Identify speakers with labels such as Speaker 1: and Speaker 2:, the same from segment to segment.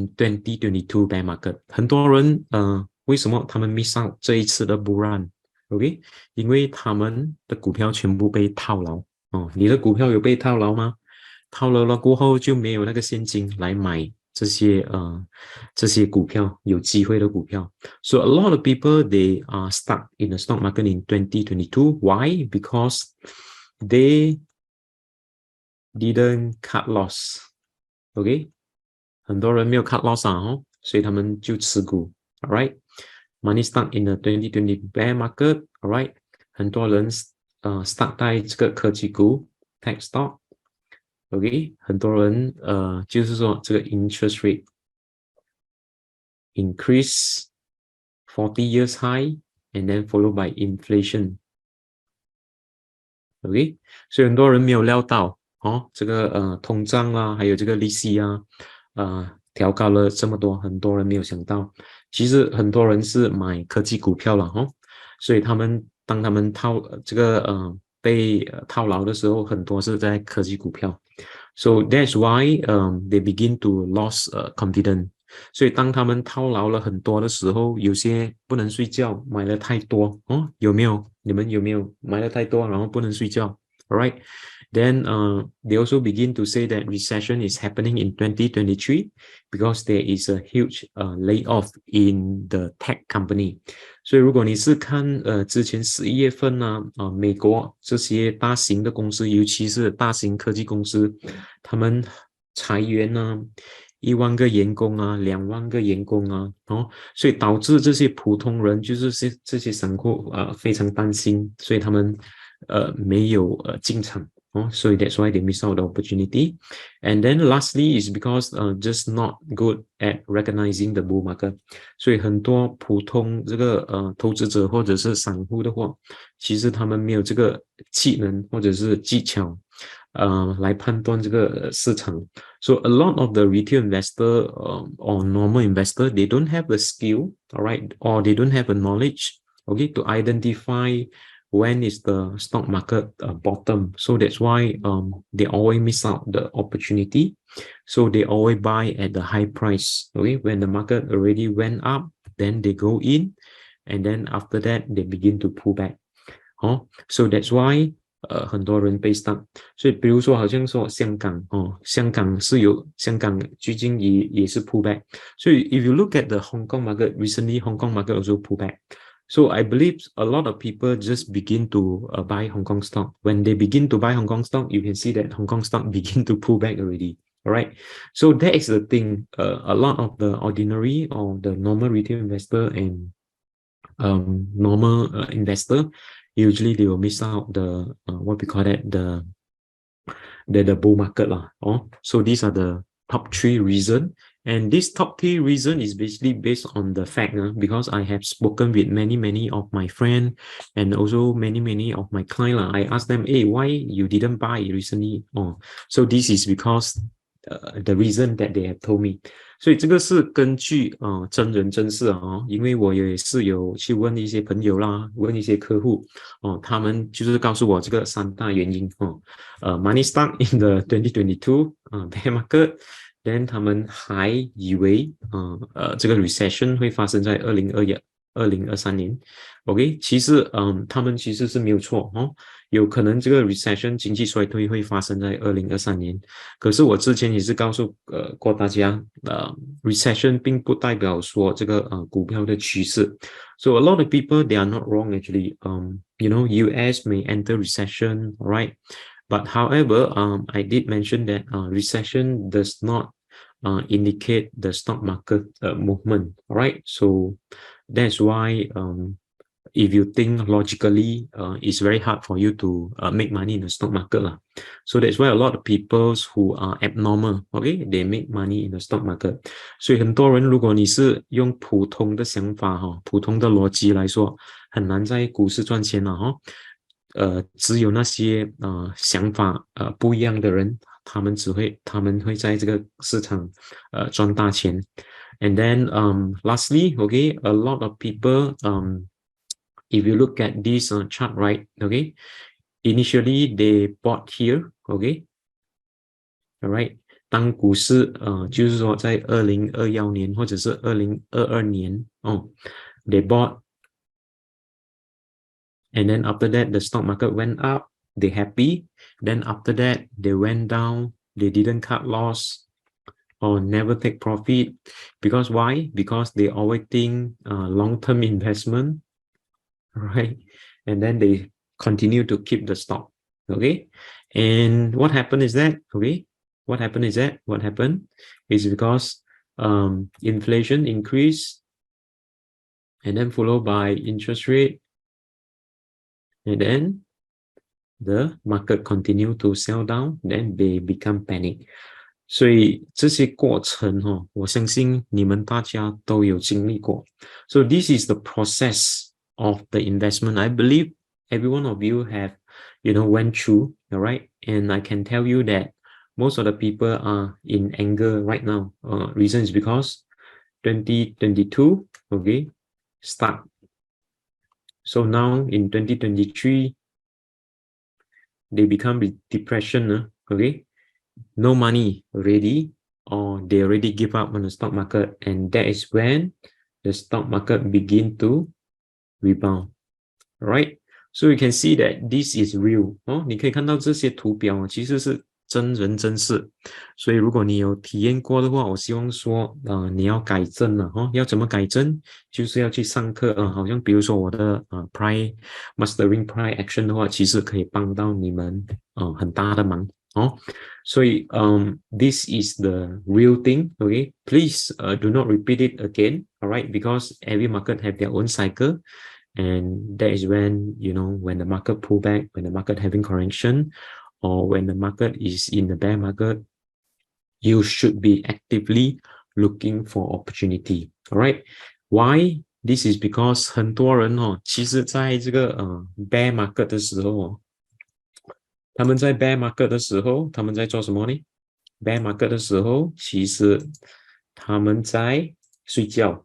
Speaker 1: in 2022 bear market。很多人为什么他们 miss out 这一次的 bull run？OK， 因为他们的股票全部被套牢。你的股票有被套牢吗？套牢了过后就没有那个现金来买这些股票，有机会的股票。So a lot of people they are stuck in the stock market in 2022. Why? Because they didn't cut loss. OK， 很多人没有 cut loss 所以他们就持股。Alright, money stuck in the 2020 bear market. Alright， 很多人stuck 在这个科技股 tech stock。OK， 很多人就是说这个 interest rate increase 40 years high and then followed by inflation。OK， 所以很多人没有料到这个通胀啦，还有这个利息调高了这么多，很多人没有想到。其实很多人是买科技股票了所以当他们被套牢的时候，很多是在科技股票。So that's why they begin to lose confidence。所以当他们套牢了很多的时候，有些不能睡觉，买了太多有没有？你们有没有买了太多，然后不能睡觉 ？Alright, then they also begin to say that recession is happening in 2023 because there is a huge layoff in the tech company。所以如果你是看之前11月份美国这些大型的公司，尤其是大型科技公司，他们裁员1万个员工2万个员工所以导致这些普通人就是这些散户非常担心，所以他们没有进场so that's why they miss out the opportunity. And then lastly is because just not good at recognizing the bull market. 所以很多普通这个投资者或者是散户的话，其实他们没有这个技能或者是技巧来判断这个市场。So a lot of the retail investor or normal investor, they don't have the skill, alright, or they don't have the knowledge, okay, to identify when is the stock market bottom. So that's why they always miss out the opportunity. So they always buy at the high price. Okay, when the market already went up, then they go in, and then after that they begin to pull back. So that's why 很多人被 stuck。所以比如说好像说香港香港最近也是 pull back。所以 if you look at the Hong Kong market, recently Hong Kong market also pull back。So I believe a lot of people just begin to buy Hong Kong stock. When they begin to buy Hong Kong stock, you can see that Hong Kong stock begin to pull back already. Alright, so that is the thing. A lot of the ordinary or the normal retail investor and normal investor, usually they will miss out the what we call that the bull market So these are the top 3 reasons. And this top 3 reason is basically based on the fact because I have spoken with many of my friends and also many of my clients. I asked them, hey, why you didn't buy recently? So this is because the reason that they have told me. 所以这个是根据真人真事因为我也是有去问一些朋友啦，问一些客户他们就是告诉我这个3大原因money stuck in the 2022 bear market。then 他们还以为这个 recession 会发生在2023年 OK， 其实他们其实是没有错有可能这个 recession 经济衰退会发生在2023年，可是我之前也是告诉过大家recession 并不代表说这个股票的趋势。So a lot of people they are not wrong actually. You know, US may enter recession, right? But however, I did mention that recession does not indicate the stock market movement, right? So that's why if you think logically, it's very hard for you to make money in the stock market. So that's why a lot of people who are abnormal, okay, they make money in the stock market. 所以很多人，如果你是用普通的想法普通的逻辑来说，很难在股市赚钱了只有那些想法不一样的人，他们会在这个市场赚大钱。And then lastly, okay, a lot of people if you look at this chart, right, okay, initially they bought here, okay, all right, 当股市就是说在2021年或者是2022年they bought and then after that the stock market went up, they happy, then after that they went down, they didn't cut loss or never take profit because why? Because they always think long-term investment, right? And then they continue to keep the stock. Okay, and what happened is that what happened is because inflation increased and then followed by interest rate, and then the market continue to sell down, then they become panic. 所以这些过程我相信你们大家都有经历过。So this is the process of the investment. I believe every one of you have, went through, all right? And I can tell you that most of the people are in anger right now. Reason is because 2022, okay, start. So now in 2023, they become depression, okay? No money already, or they already give up on the stock market, and that is when the stock market begin to rebound. All right, so you can see that this is real 你可以看到这些图表其实是真人真事，所以如果你有体验过的话，我希望说你要改正了要怎么改正？就是要去上课好像比如说我的Price Mastering Price Action 的话，其实可以帮到你们很大的忙所以this is the real thing, okay? Please do not repeat it again, all right? Because every market have their own cycle, and that is when when the market pull back, when the market having correction, or when the market is in the bear market, you should be actively looking for opportunity, all right? Why? This is because 很多人其实在这个bear market 的时候他们在 bear market 的时候，他们在做什么呢？ bear market 的时候，其实他们在睡觉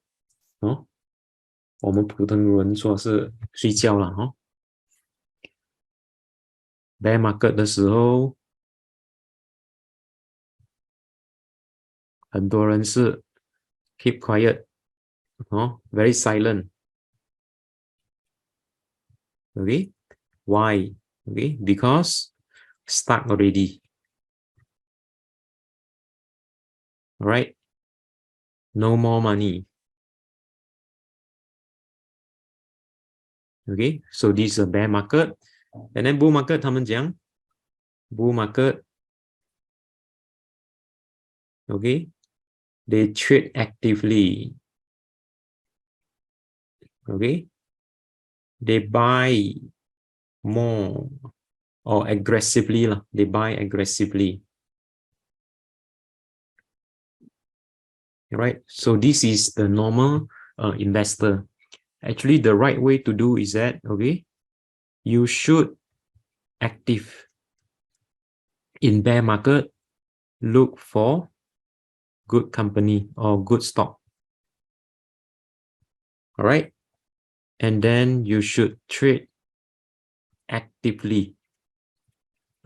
Speaker 1: 我们普通人说是睡觉了bear market 的时候，很多人是 keep quiet very silent. Okay, why? Okay, because stuck already. All right, no more money. Okay, so this is a bear market, and then bull market 他们讲 bull market, okay, they trade actively. Okay, they buy more or aggressively lah. They buy aggressively. Right, so this is the normal investor. Actually, the right way to do is that you should active in bear market, look for good company or good stock. All right, and then you should trade actively.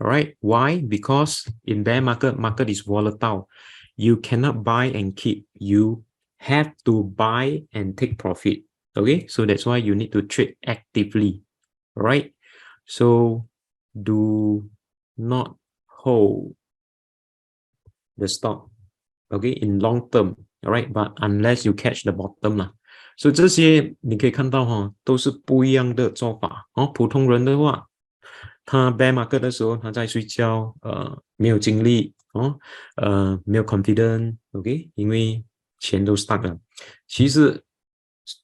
Speaker 1: All right, why? Because in bear market is volatile. You cannot buy and keep. You have to buy and take profit. Okay, so that's why you need to trade actively. All right, so do not hold the stock in long term. All right, but unless you catch the bottom lah. So 这些你可以看到都是不一样的做法普通人的话，他 bear market 的时候他在睡觉没有精力没有 confidence OK， 因为钱都 stuck 了。其实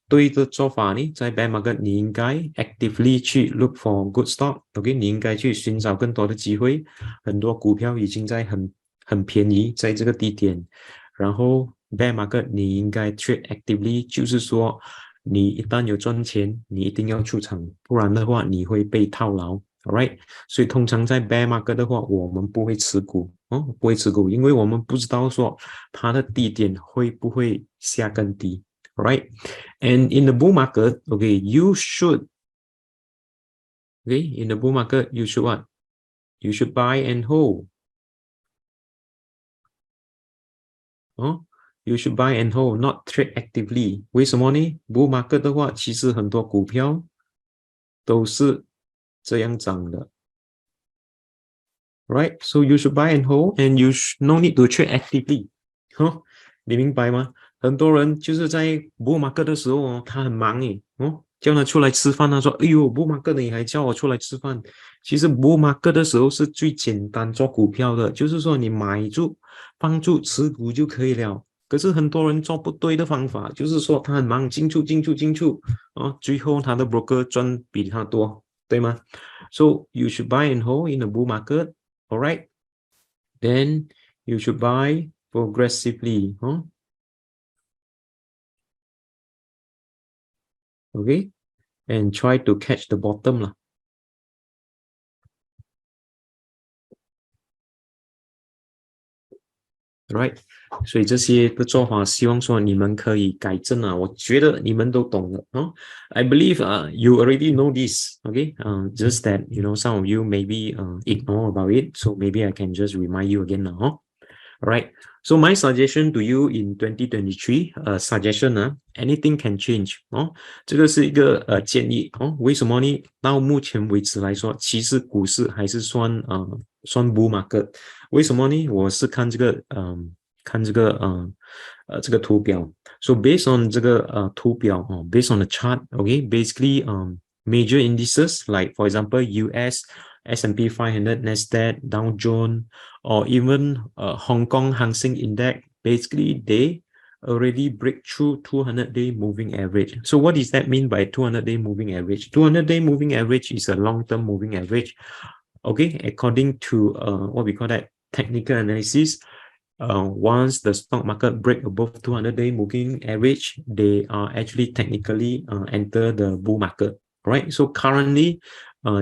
Speaker 1: 对的做法呢，在 bear market 你应该 actively 去 look for good stock OK， 你应该去寻找更多的机会，很多股票已经在很便宜，在这个低点，然后 bear market 你应该 trade actively， 就是说你一旦有赚钱，你一定要出场，不然的话你会被套牢。Alright， 所以通常在 bear market 的话，我们不会持股不会持股，因为我们不知道说它的低点会不会下更低。Alright， and in the bull market, you should, in the bull market, you should what? You should buy and hold. 哦。You should buy and hold, not trade actively. 为什么呢 ？Bull market 的话，其实很多股票都是这样涨的。Right? So you should buy and hold, and you no need to trade actively. 哦，你明白吗？很多人就是在 bull market 的时候哦，他很忙诶，哦，叫他出来吃饭，他说：“哎呦，bull market 你还叫我出来吃饭？”其实 bull market 的时候是最简单做股票的，就是说你买住、放住、持股就可以了。可是很多人做不对的方法，就是说他很忙，进出、进出、进出，哦，最后他的 broker 赚比他多，对吗？So you should buy and hold in a bull market. All right, then you should buy progressively, huh? Okay, and try to catch the bottom 啦。Right，所以这些的做法，希望说你们可以改正啊。我觉得你们都懂了哦。I believe you already know this. Okay, just that you know some of you maybe ignore about it. So maybe I can just remind you again now. Huh? Alright, so my suggestion to you in 2023, suggestion anything can change 哦，这个是一个建议哦。为什么呢？到目前为止来说，其实股市还是算 bull market。为什么呢？我是看这个看这个这个图表。So based on 这个图表哦，based on the chart, okay, basically major indices like for example US S&P 500, NASDAQ, Dow Jones, or even Hong Kong Hang Seng Index, basically they already break through 200-day moving average. So what does that mean by 200-day moving average? 200-day moving average is a long-term moving average. Okay, according to what we call that technical analysis, once the stock market break above 200-day moving average, they are actually technically enter the bull market. Right, so currently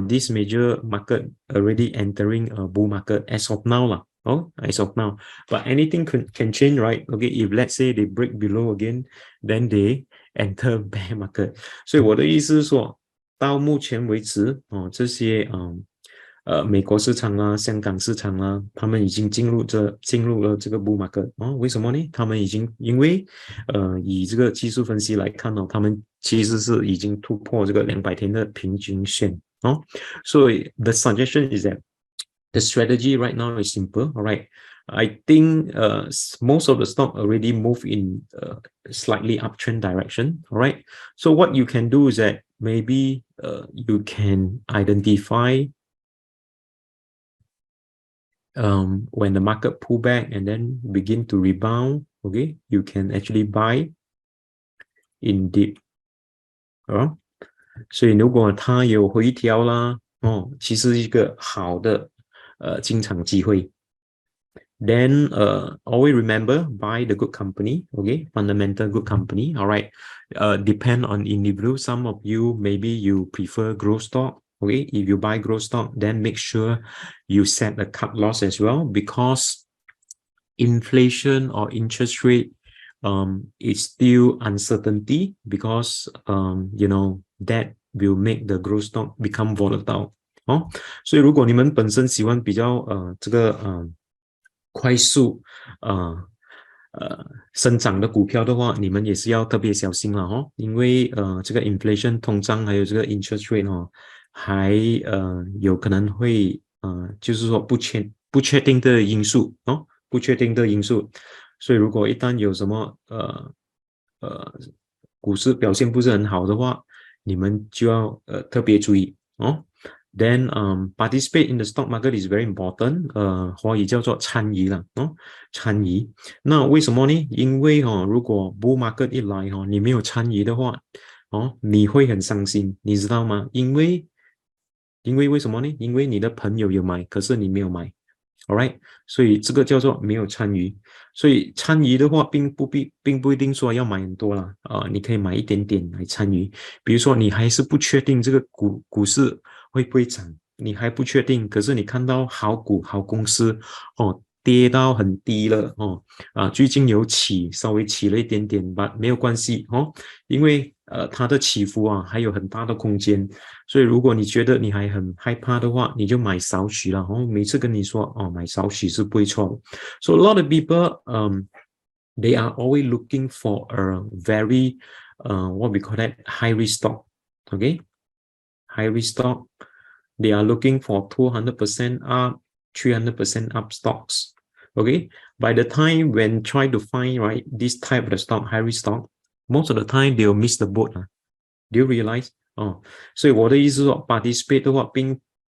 Speaker 1: this major market already entering a bull market as of now lah. Oh, as of now, but anything can change, right? Okay, if let's say they break below again, then they enter bear market. 所以我的意思是说，到目前为止哦，这些美国市场啊、香港市场啊，他们已经进入了这个 bull market 哦。为什么呢？他们已经因为以这个技术分析来看哦，他们其实是已经突破这个200天的平均线哦。所以 the suggestion is that the strategy right now is simple. All right. I think most of the stock already move in slightly uptrend direction. All right. So what you can do is that maybe you can identify when the market pull back and then begin to rebound, okay, you can actually buy in deep. 所以如果它有回调啦，哦，其实是一个好的进场机会。Then always remember buy the good company, okay, fundamental good company. All right, depend on individual. Some of you maybe you prefer growth stock. Okay, if you buy growth stock, then make sure you set a cut loss as well, because inflation or interest rate is still uncertainty, because you know that will make the growth stock become volatile 哦。所以如果你们本身喜欢比较这个快速生长的股票的话，你们也是要特别小心了哦，因为这个 inflation 通胀还有这个 interest rate 哦，还有可能会就是说不确定的因素哦，不确定的因素，所以如果一旦有什么股市表现不是很好的话，你们就要特别注意哦。Then participate in the stock market is very important. 华语叫做参与啦，哦，参与。那为什么呢？因为如果 bull market 一来你没有参与的话，你会很伤心，你知道吗？因为为什么呢？因为你的朋友有买，可是你没有买。All right，所以这个叫做没有参与。所以参与的话，并不一定说要买很多啦，你可以买一点点来参与。比如说，你还是不确定这个股市会不会涨，你还不确定，可是你看到好股好公司跌到很低了最近有稍微起了一点点吧，没有关系因为它的起伏还有很大的空间，所以如果你觉得你还很害怕的话，你就买少许了每次跟你说买少许是不会错的。So a lot of people they are always looking for a very what we call that high risk stock. Okay, high risk stock. They are looking for 200% up, 300% up stocks. Okay, by the time when try to find right this type of stock, high risk stock, most of the time they will miss the boat. Do you realize? 所以我的意思是说 participate 的话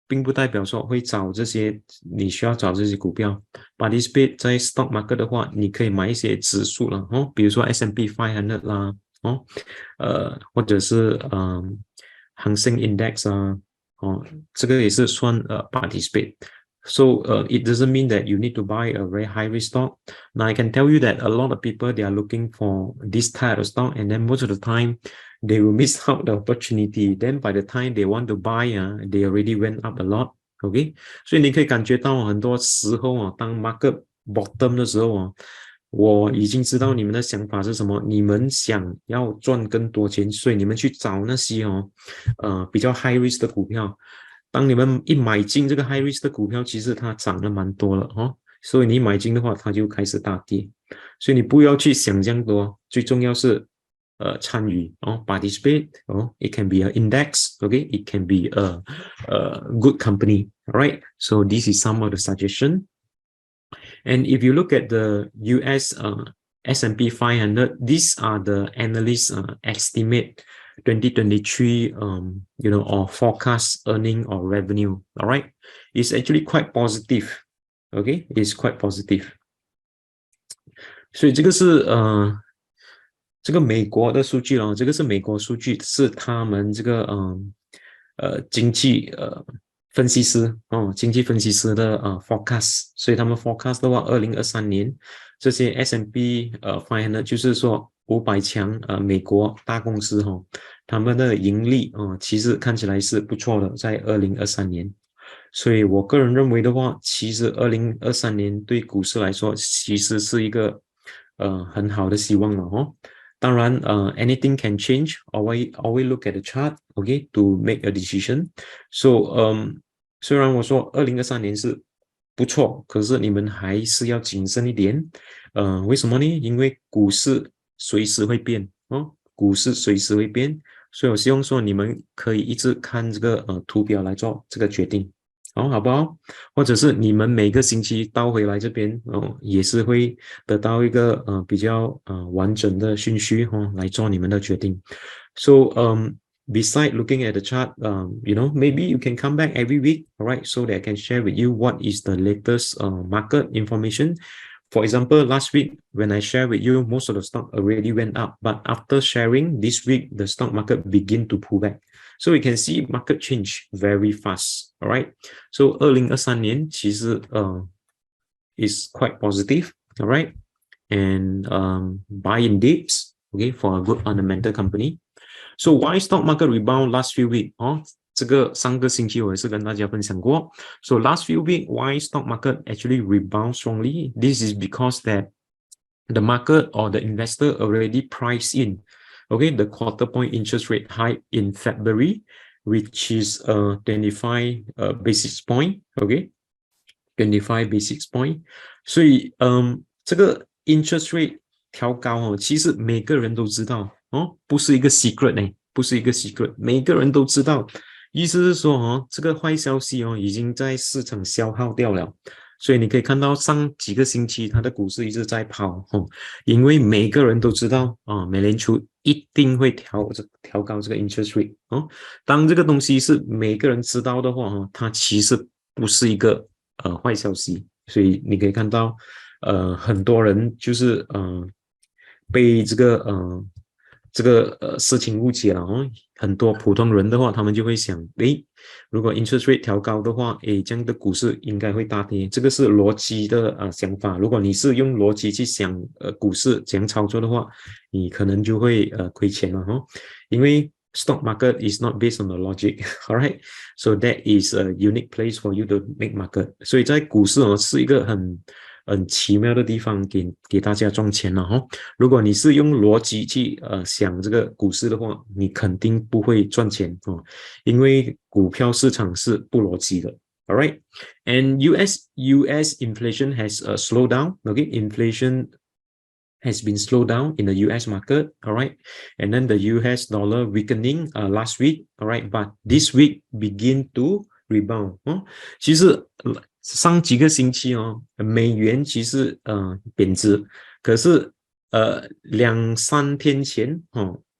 Speaker 1: 并不代表说会找这些你需要找这些股票 participate 在 stock market 的话你可以买一些指数了比如说 S&P 500啦或者是恒生 index 啊这个也是算participate So it doesn't mean that you need to buy a very high risk stock. Now I can tell you that a lot of people they are looking for this type of stock, and then most of the time they will miss out the opportunity. Then by the time they want to buy, they already went up a lot. OK， 所以你可以感觉到很多时候当 market bottom 的时候我已经知道你们的想法是什么，你们想要赚更多钱，所以你们去找那些比较 high risk 的股票。当你们一买进这个 high risk 的股票，其实它涨了蛮多了所以你买进的话，它就开始大跌。所以你不要去想这样多，最重要是参与participate it can be an index, okay, it can be a good company, all right. So this is some of the suggestion. And if you look at the US S&P 500, these are the analysts estimate 2023 or forecast earning or revenue. All right, it's actually quite positive. Okay, it's quite positive. 所以这个是这个美国的数据这个是美国数据，是他们这个经济分析师经济分析师的forecast， 所以他们 forecast 的话2023年这些 S&P 500就是说500强美国大公司他们的盈利其实看起来是不错的，在2023年。所以我个人认为的话，其实2023年对股市来说其实是一个很好的希望了当然anything can change, always look at the chart, okay, to make a decision. So 虽然我说2023年是不错，可是你们还是要谨慎一点为什么呢？因为股市随时会变股市随时会变，所以我希望说你们可以一直看这个图表来做这个决定好不好？或者是你们每个星期倒回来这边也是会得到一个比较完整的讯息来做你们的决定。So beside looking at the chart, maybe you can come back every week, all right, so that I can share with you what is the latest market information. For example, last week when I shared with you, most of the stock already went up, but after sharing this week, the stock market begin to pull back. So we can see market change very fast, all right? So 2023年其实is quite positive, all right? And buy in dips, okay, for a good fundamental company. So why stock market rebound last few weeks? 这个上个星期我也是跟大家分享过。So last few weeks, why stock market actually rebound strongly? This is because that the market or the investor already priced in, okay, the quarter point interest rate hike in February, which is 25 basis point, okay, 25 basis point. 所以这个 interest rate 调高其实每个人都知道不是一个 secret 不是一个 secret， 每个人都知道。意思是说这个坏消息已经在市场消耗掉了，所以你可以看到上几个星期它的股市一直在跑因为每个人都知道美联储一定会调高这个 interest rate 当这个东西是每个人知道的话它其实不是一个坏消息，所以你可以看到很多人就是被这个事情误解了很多普通人的话他们就会想如果 interest rate 调高的话这样的股市应该会大跌，这个是逻辑的想法。如果你是用逻辑去想股市怎样操作的话，你可能就会亏钱了因为 stock market is not based on the logic, all right? So that is a unique place for you to make market. 所以在股市是一个很奇妙的地方给大家赚钱了如果你是用逻辑去想这个股市的话，你肯定不会赚钱因为股票市场是不逻辑的。All right, and US inflation has slowed down. Okay, inflation has been slowed down in the US market, all right, and then the US dollar weakening last week, all right, but this week begin to rebound 其实上几个星期美元其实贬值，可是2-3天前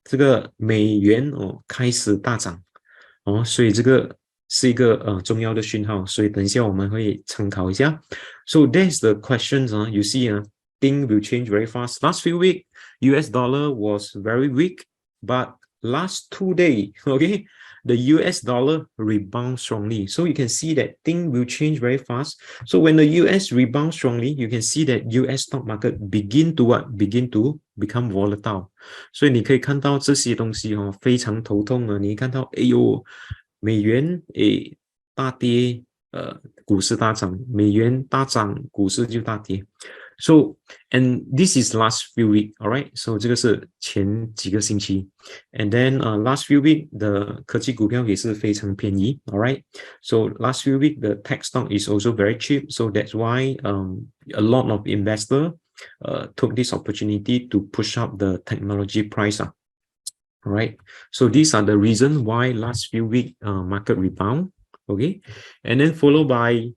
Speaker 1: 这个美元开始大涨所以这个是一个重要的讯号，所以等一下我们会参考一下。So that's the questions you see thing will change very fast. Last few weeks, US dollar was very weak, but last 2 days, okay, the US dollar rebound strongly. So you can see that thing will change very fast. So when the US rebound strongly, you can see that US stock market begin to what? Begin to become volatile. 所以你可以看到这些东西非常头痛了。你看到哎呦，美元大跌，股市大涨，美元大涨，股市就大跌。So, and this is last few weeks, all right? So 这个是前几个星期 and then last few weeks the 科技股票也是非常便宜 all right? So last few weeks the tech stock is also very cheap, so that's why a lot of investors took this opportunity to push up the technology price all right? So these are the reasons why last few weeks market rebound, okay? And then followed by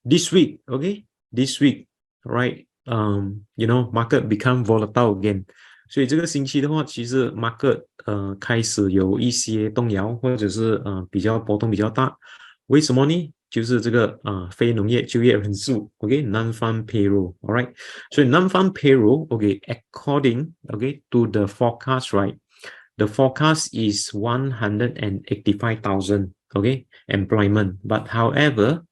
Speaker 1: this week, okay? This week, right? You know, market become volatile again. 所以这个星期的话，其实 market 开始有一些动摇，或者是比较波动比较大。为什么呢？就是这个非农业就业人数 ，OK, non-farm payroll, alright. 所以 non-farm payroll, OK, according, OK, to the forecast, right? The forecast is 185,000, okay, employment. But however,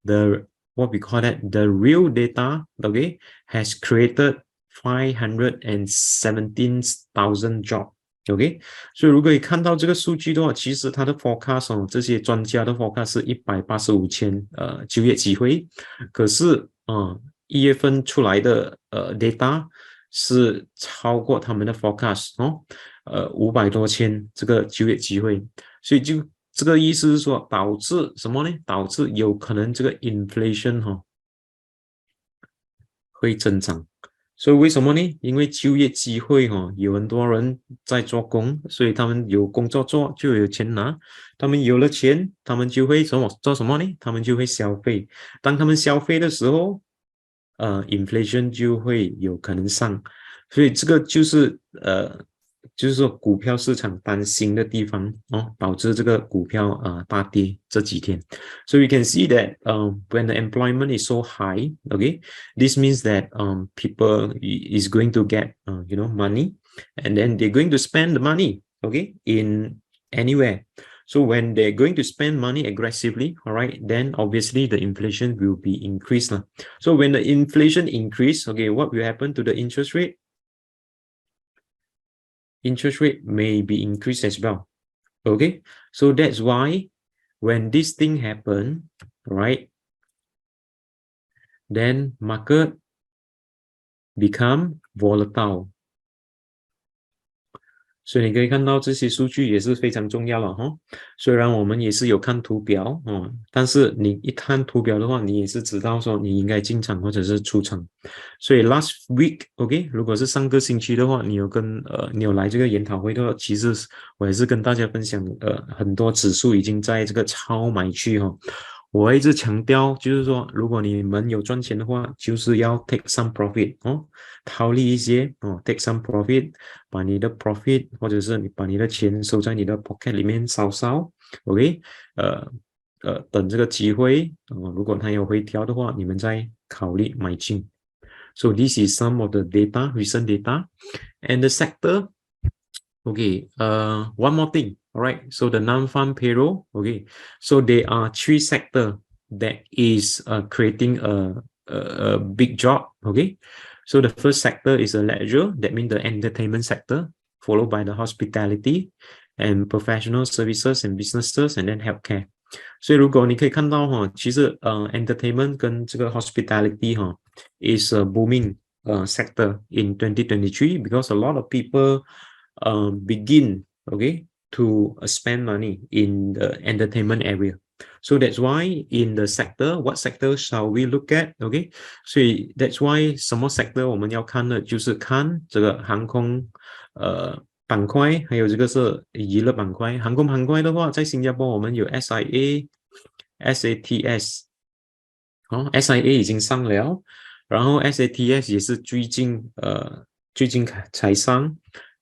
Speaker 1: the what we call that the real data, okay, has created 517,000 jobs, okay. 所以如果你看到这个数据的话，其实它的 forecast 这些专家的 forecast 是185,000就业机会，可是1月份出来的data 是超过他们的 forecast 500多千这个就业机会，所以就这个意思是说导致什么呢？导致有可能这个 inflation 会增长。所以为什么呢？因为就业机会有很多人在做工，所以他们有工作做就有钱拿，他们有了钱，他们就会做什么呢？他们就会消费。当他们消费的时候inflation 就会有可能上，所以这个就是说股票市场担心的地方导致这个股票大跌这几天。So you can see that when the employment is so high, okay, this means that people is going to get you know, money, and then they're going to spend the money, okay, in anywhere. So when they're going to spend money aggressively, all right, then obviously the inflation will be increased. So when the inflation increase, okay, what will happen to the interest rate? Interest rate may be increased as well. Okay, so that's why when this thing happen, right, then market become volatile. 所以你可以看到这些数据也是非常重要了虽然我们也是有看图表但是你一看图表的话，你也是知道说你应该进场或者是出场。所以 last week, OK, 如果是上个星期的话，你有来这个研讨会的话，其实我也是跟大家分享很多指数已经在这个超买区我一直强调，就是说，如果你们有赚钱的话，就是要 take some profit 套利一些take some profit， 把你的 profit 或者是你把你的钱收在你的 pocket 里面烧，OK， 等这个机会如果它有回调的话，你们再考虑买进。So this is some of the data, recent data, and the sector. Okay, one more thing. All right, so the non-farm payroll, okay, so there are 3 sectors that is creating a big job, okay. So the first sector is a leisure, that means the entertainment sector, followed by the hospitality and professional services and businesses, and then healthcare. 所以如果你可以看到其实entertainment 跟这个 hospitality is a booming sector in 2023 because a lot of people begin, okay, to spend money in the entertainment area. So that's why in the sector, what sector shall we look at? OK， 所以 that's why 什么 sector 我们要看的就是看这个航空板块，还有这个是娱乐板块。航空板块的话，在新加坡我们有 SIA、SATS， SIA 已经上了，然后 SATS 也是最近才上。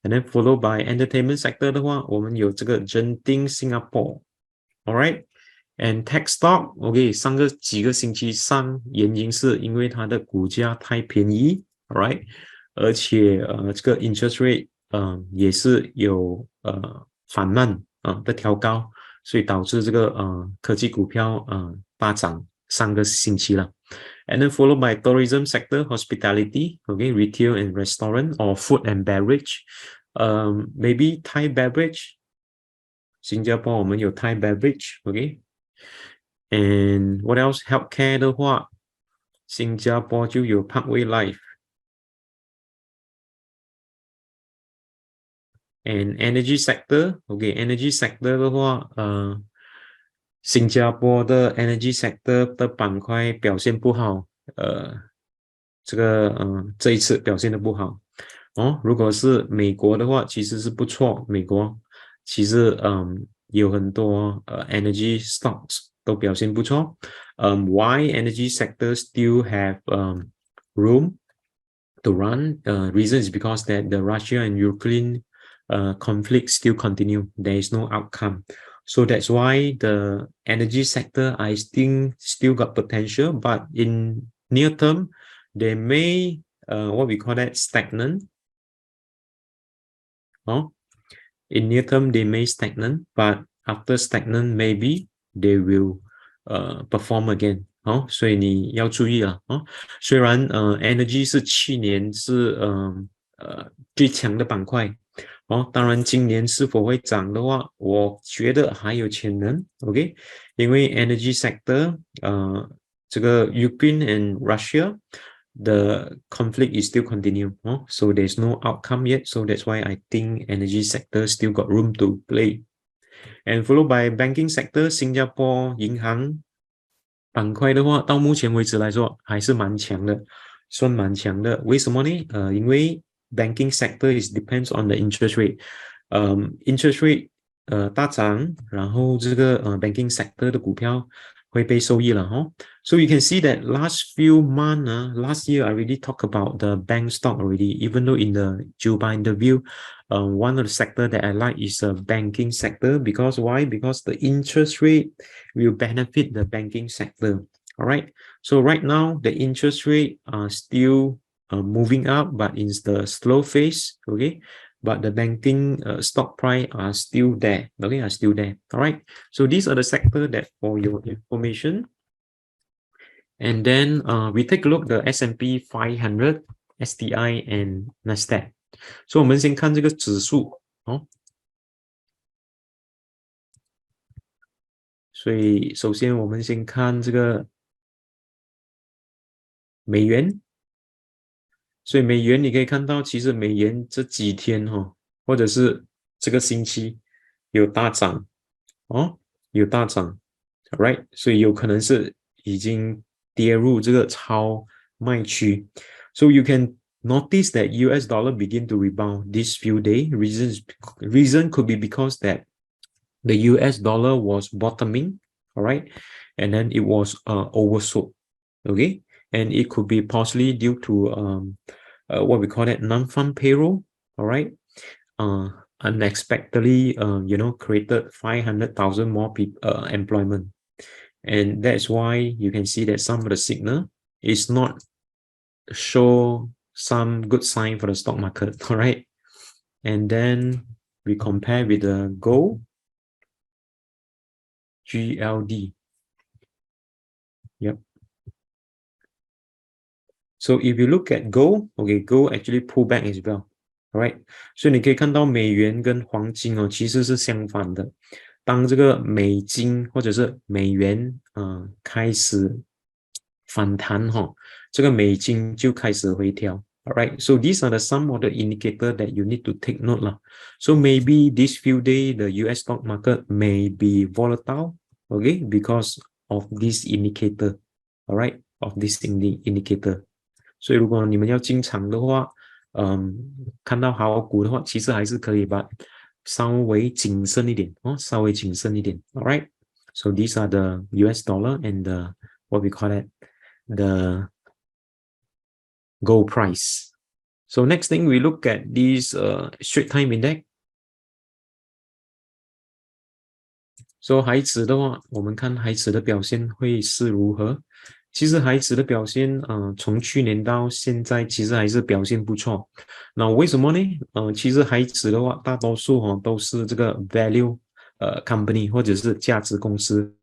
Speaker 1: And then followed by entertainment sector 的话，我们有这个 Genting Singapore，alright。And tech stock，OK， 上个几个星期上，原因是因为它的股价太便宜 ，alright， 而且这个 interest rate 也是有缓慢的调高，所以导致这个科技股票大涨上个星期了。And then followed by tourism sector, hospitality, okay, retail and restaurant or food and beverage. Maybe Thai beverage. 新加坡我们有 Thai beverage, okay. And what else? Healthcare 的话，新加坡就有 Parkway Life. And energy sector, okay, energy sector 的话，新加坡的 energy sector 的板块表现不好，这一次表现的不好。如果是美国的话，其实是不错，美国其实有很多energy stocks 都表现不错。Why energy sector still have room to run? Reason is because that the Russia and Ukraine conflict still continue. There is no outcome. So that's why the energy sector I think still got potential, but in near term, they may what we call that stagnant. In near term, they may stagnant, but after stagnant, maybe they will perform again. 所以你要注意了。虽然energy 是去年是最强的板块。当然今年是否会涨的话，我觉得还有潜能 ，OK？ 因为 energy sector， 这个 Ukraine and Russia the conflict is still continue, so there's no outcome yet. So that's why I think energy sector still got room to play. And followed by banking sector, 新加坡银行板块的话，到目前为止来说还是蛮强的，算蛮强的。为什么呢？因为banking sector is depends on the interest rate. Interest rate 大涨，然后这个banking sector 的股票会被受益了So you can see that last few months, last year I already talked about the bank stock already, even though in the Juba interview, one of the sector that I like is the banking sector. Because why? Because the interest rate will benefit the banking sector. All right. So right now the interest rate are still moving up, but in the slow phase. Okay. But the banking stock price are still there. Okay, are still there. All right. So these are the sector that for your information. And then we take a look the S&P 500, STI and NASDAQ. So 我们先看这个指数所以首先我们先看这个美元。所以美元你可以看到，其实美元这几天或者是这个星期有大涨有大涨 ，right？ 所以有可能是已经跌入这个超卖区。So you can notice that US dollar begin to rebound this few days. Reason could be because that the US dollar was bottoming, alright, and then it was oversold, okay, and it could be possibly due to what we call that non-farm payroll, alright, unexpectedly created 500,000 more people employment, and that's why you can see that some of the signal is not show some good sign for the stock market, alright, and then we compare with the gold. GLD. Yep. So if you look at gold, okay, gold actually pull back as well. Alright. 所以你可以看到美元跟黄金其实是相反的。当这个美金或者是美元开始反弹这个美金就开始回调。Alright, so these are some of the indicators that you need to take note lah. So maybe this few days the US stock market may be volatile. Okay, because of this indicator, alright, of this indicator. 所以如果你们要进场的话，看到好股的话，其实还是可以吧，稍微谨慎一点哦，稍微谨慎一点。Alright, so these are the US dollar and the, what we call it, the gold price. So next thing we look at this Straits Time Index. So 海指的话，我们看海指的表现会是如何？其实海指的表现，从去年到现在，其实还是表现不错。那为什么呢？其实海指的话，大多数都是这个 value company 或者是价值公司。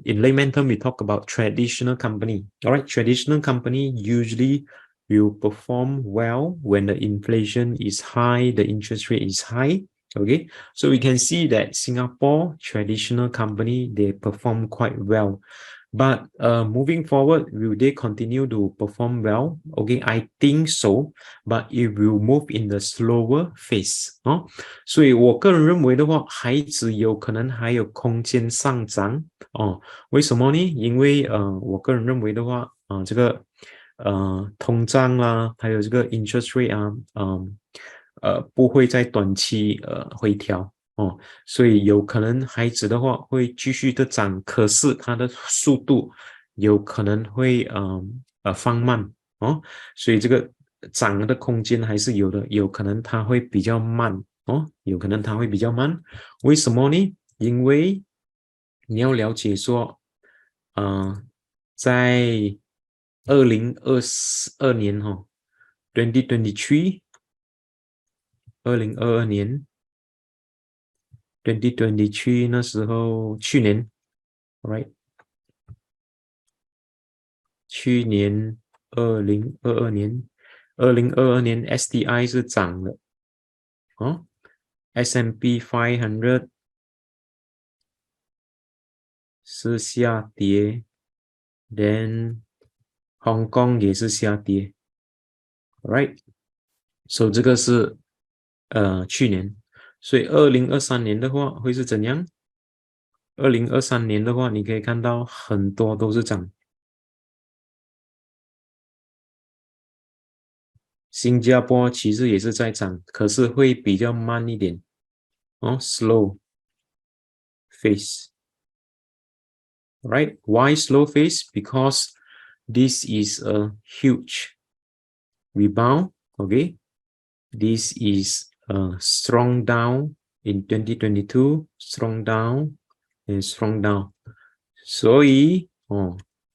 Speaker 1: In layman term, we talk about traditional company. All right, traditional company usually will perform well when the inflation is high, the interest rate is high. Okay, so we can see that Singapore traditional company, they perform quite well. But moving forward, will they continue to perform well? Okay, I think so, but it will move in the slower phase. 所以我个人认为的话，海指有可能还有空间上涨哦。为什么呢？因为我个人认为的话，这个通胀啦，还有这个 interest rate 啊，不会在短期回调哦，所以有可能海指的话会继续的涨，可是它的速度有可能会放慢哦，所以这个涨的空间还是有的，有可能它会比较慢哦，有可能它会比较慢，为什么呢？因为你要了解说，在2022年2023 2022年 2023那时候去年 ，right， 去年2022年2022年 STI 是涨的哦 ，S&P 500是下跌 ，then Hong Kong 也是下跌 ，right， so 这个是去年，所以2023年的话会是怎样？2023年的话，你可以看到很多都是涨。新加坡其实也是在涨，可是会比较慢一点哦 ，slow phase。Right? Why slow phase? Because this is a huge rebound. Okay, this is a strong down in 2022, strong down and strong down. 所以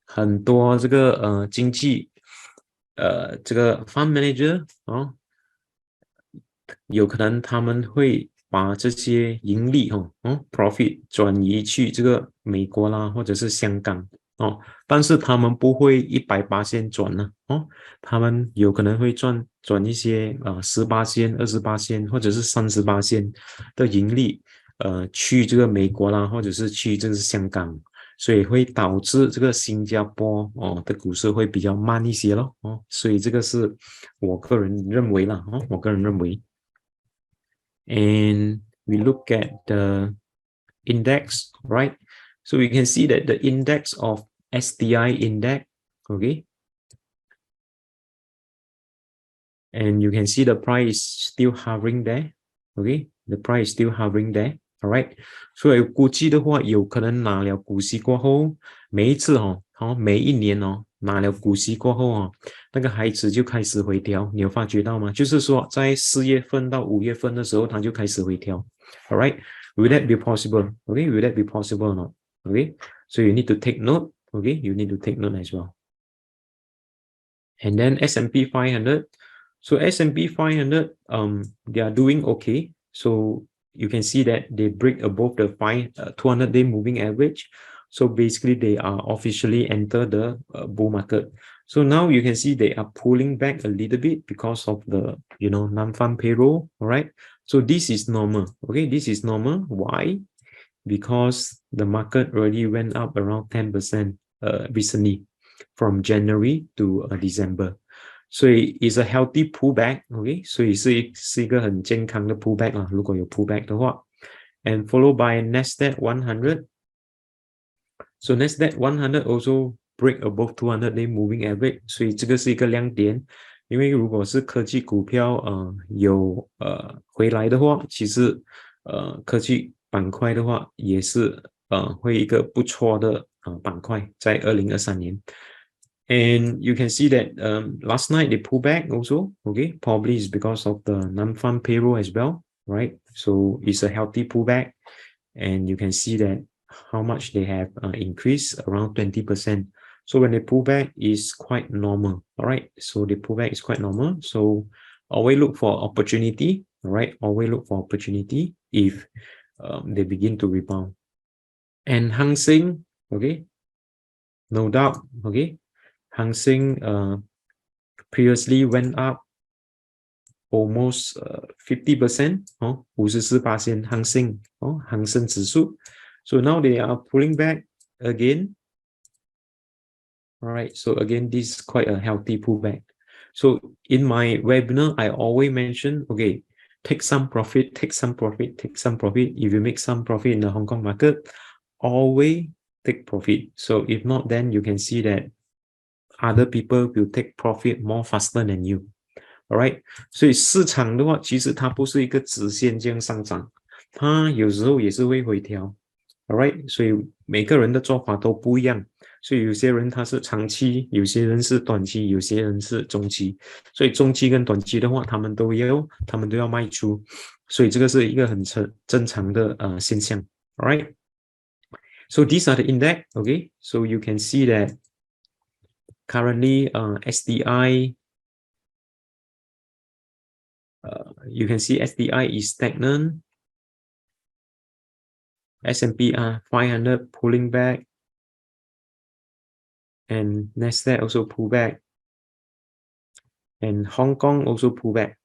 Speaker 1: 很多这个经济这个 fund manager 有可能他们会把这些盈利profit 转移去这个美国啦，或者是香港但是他们不会100%转呢他们有可能会转一些10%、20%或者是30%的盈利去这个美国啦，或者是去这个香港，所以会导致这个新加坡的股市会比较慢一些咯所以这个是我个人认为啦我个人认为。And we look at the index, right? So we can see that the index of STI index, okay? And you can see the price still hovering there, okay? The price still hovering there, all right? 所以估计的话，有可能拿了股息过后，每一次每一年拿了股息过后那个海指就开始回调，你有发觉到吗？就是说在4月份到5月份的时候，它就开始回调。All right, will that be possible? Okay, will that be possible or not? Okay, so you need to take note. Okay, you need to take note as well. And then S&P 500. So S&P 500, they are doing okay. So you can see that they break above the 200-day moving average. So basically, they are officially enter the bull market. So now you can see they are pulling back a little bit because of the non-farm payroll. All right. So this is normal. Okay, this is normal. Why? Because the market already went up around 10% recently from January to December. 所以 is a healthy pullback, okay? 所以是一个很健康的 pullback 啦，如果有 pullback 的话。And followed by NASDAQ 100. So NASDAQ 100 also break above 200-day moving average， 所以这个是一个亮点。因为如果是科技股票有回来的话，其实科技板块的话也是会一个不错的板块在2023年。And you can see that last night they pull back also, okay? Probably is because of the non-farm payroll as well, right? So it's a healthy pullback, and you can see that how much they have increased around 20%. So when they pull back is quite normal, all right? So the pullback is quite normal. So always look for opportunity, all right? Always look for opportunity if they begin to rebound. And Hang Seng, okay? No doubt, okay? Hang Seng previously went up almost 50%, 54% Hang Seng, Hang Seng 指数. So now they are pulling back again. All right, so again, this is quite a healthy pullback. So in my webinar, I always mention, okay, take some profit, take some profit, take some profit. If you make some profit in the Hong Kong market, always take profit. So if not, then you can see that other people will take profit more faster than you. All right, 所以市场的话，其实它不是一个直线这样上涨，它有时候也是会回调。All right， 所以每个人的做法都不一样，所以有些人他是长期，有些人是短期，有些人是中期。所以中期跟短期的话，他们都要卖出，所以这个是一个很正常的现象。All right， so these are the index. Okay, so you can see that currently STI. You can see STI is stagnant. S&P 500 pulling back, and NASDAQ also pull back, and Hong Kong also pull back.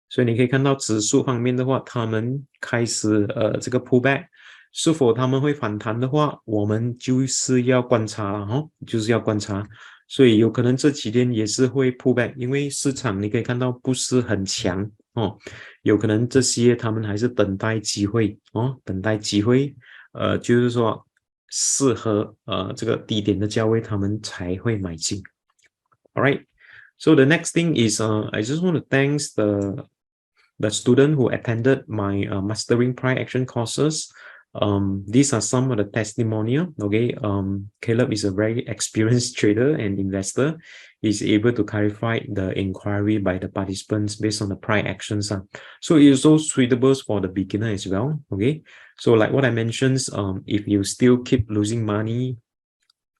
Speaker 1: 所以你可以看到指数方面的话，他们开始这个 pullback， 是否他们会反弹的话，我们就是要观察了就是要观察。所以有可能这几天也是会 pullback， 因为市场你可以看到不是很强有可能这些他们还是等待机会等待机会，就是说适合这个低点的价位，他们才会买进。All right, so the next thing is I just want to thank the student who attended my mastering price action courses. These are some of the testimonial. Okay, Caleb is a very experienced trader and investor. He's able to clarify the inquiry by the participants based on the price actions. So it is also suitable for the beginner as well. Okay, so like what I mentioned, if you still keep losing money,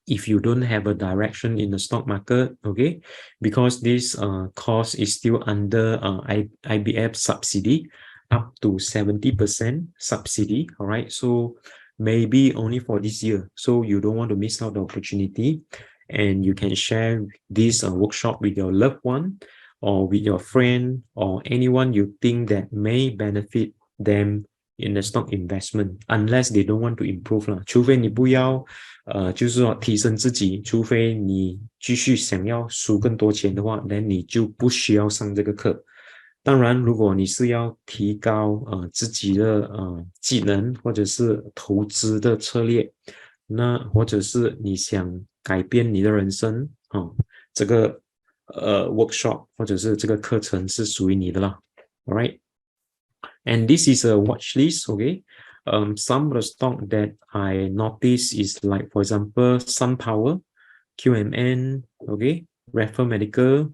Speaker 1: if you don't have a direction in the stock market, okay, because this course is still under IBF subsidy, up to 70% subsidy. All right, so maybe only for this year, so you don't want to miss out the opportunity, and you can share this workshop with your loved one or with your friend or anyone you think that may benefit them in the stock investment, unless they don't want to improve 啦，除非你不要就是说提升自己，除非你继续想要输更多钱的话，那你就不需要上这个课。当然，如果你是要提高自己的技能，或者是投资的策略，那或者是你想改变你的人生这个workshop 或者是这个课程是属于你的啦。All right, and this is a watch list. Okay, some of the stock that I noticed is like, for example, Sunpower, QMN, okay, Raffles Medical,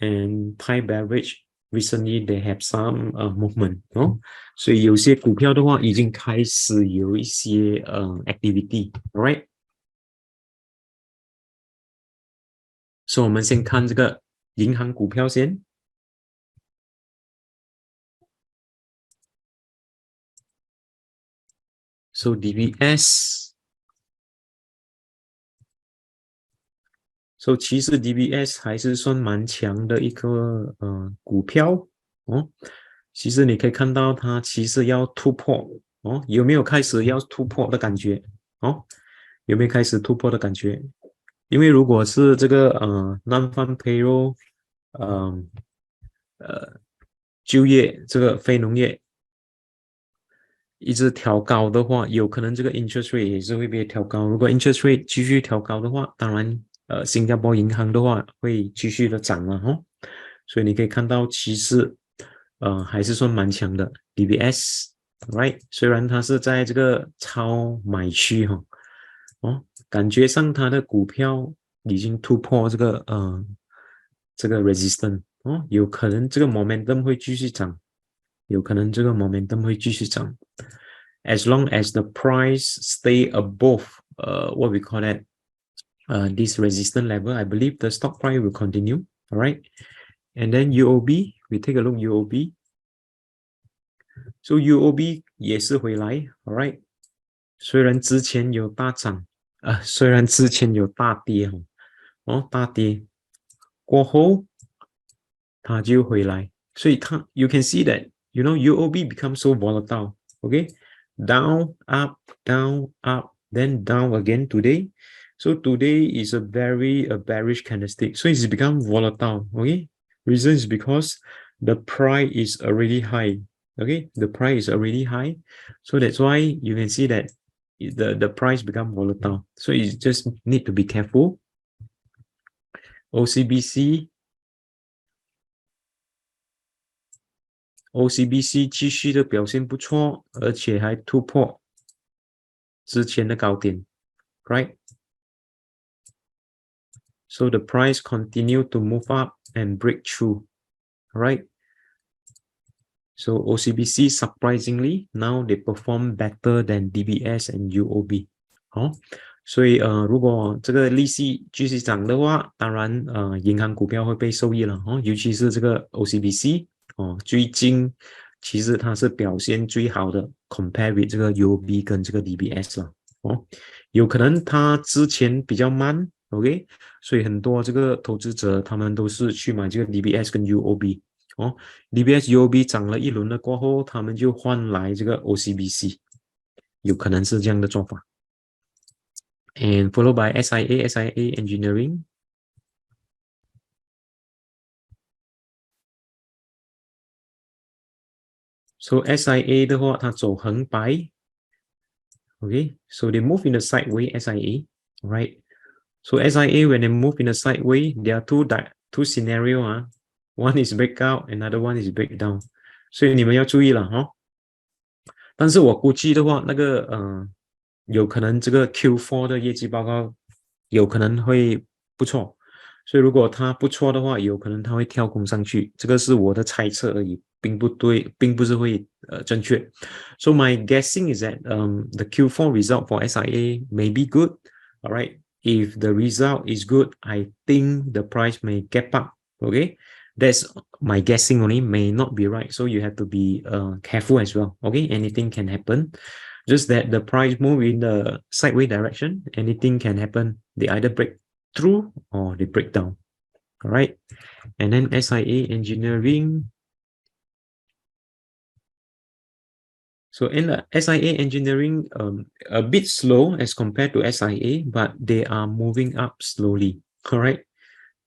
Speaker 1: and ThaiBev. Recently they have some movement 所以有些股票的话已经开始有一些activity. Alright, so 我们先看这个银行股票先。So DBS, so 其实 DBS 还是算蛮强的一个股票其实你可以看到它其实要突破有没有开始要突破的感觉有没有开始突破的感觉？因为如果是这个non-farm payroll 就业这个非农业一直调高的话，有可能这个 interest rate 也是会被调高。如果 interest rate 继续调高的话，当然新加坡银行的话会继续的涨了哈。所以你可以看到其实还是算蛮强的 DBS，right？ 虽然它是在这个超买区哈，感觉上它的股票已经突破这个 resistance 有可能这个 momentum 会继续涨，有可能这个 momentum 会继续涨。As long as the price stay above what we call that this resistance level, I believe the stock price will continue. All right. And then UOB, we take a look UOB. So UOB 也是回来 all right. 虽然之前有大涨虽然之前有大跌大跌过后它就回来，所以它 you can see that you know UOB becomes so volatile. Okay, down, up, then down again today. So today is a very bearish candlestick. So it's become volatile. Okay, reason is because the price is already high. Okay, the price is already high. So that's why you can see that the price become volatile. So you just need to be careful. OCBC 继续的表现不错，而且还突破之前的高点 right? So the price continue to move up and break through, right? So OCBC surprisingly now they perform better than DBS and UOB. 所以如果这个利息继续涨的话，当然银行股票会被受益了尤其是这个 OCBC 最近其实它是表现最好的 compare with 这个 UOB 跟这个 DBS 了有可能它之前比较慢 OK， 所以很多这个投资者他们都是去买这个 DBS 跟 UOB DBS UOB 涨了一轮了过后，他们就换来这个 OCBC， 有可能是这样的做法。And followed by SIA Engineering. So SIA 的话，它走横白 Okay, so they move in a sideways SIA, right? So SIA when they move in a sideways, there are two scenario One is breakout, another one is breakdown. 所以你们要注意了但是我估计的话，那个有可能这个 Q4 的业绩报告有可能会不错，所以如果它不错的话，有可能它会跳空上去，这个是我的猜测而已，并不对，并不是会正确。So my guessing is that the Q4 result for SIA may be good. All right, if the result is good, I think the price may gap up. Okay, that's my guessing only, may not be right. So you have to be careful as well. Okay, anything can happen. Just that the price move in the sideways direction, anything can happen. They either break through or they break down. All right, and then SIA Engineering. So in the SIA Engineering, a bit slow as compared to SIA, but they are moving up slowly. All right,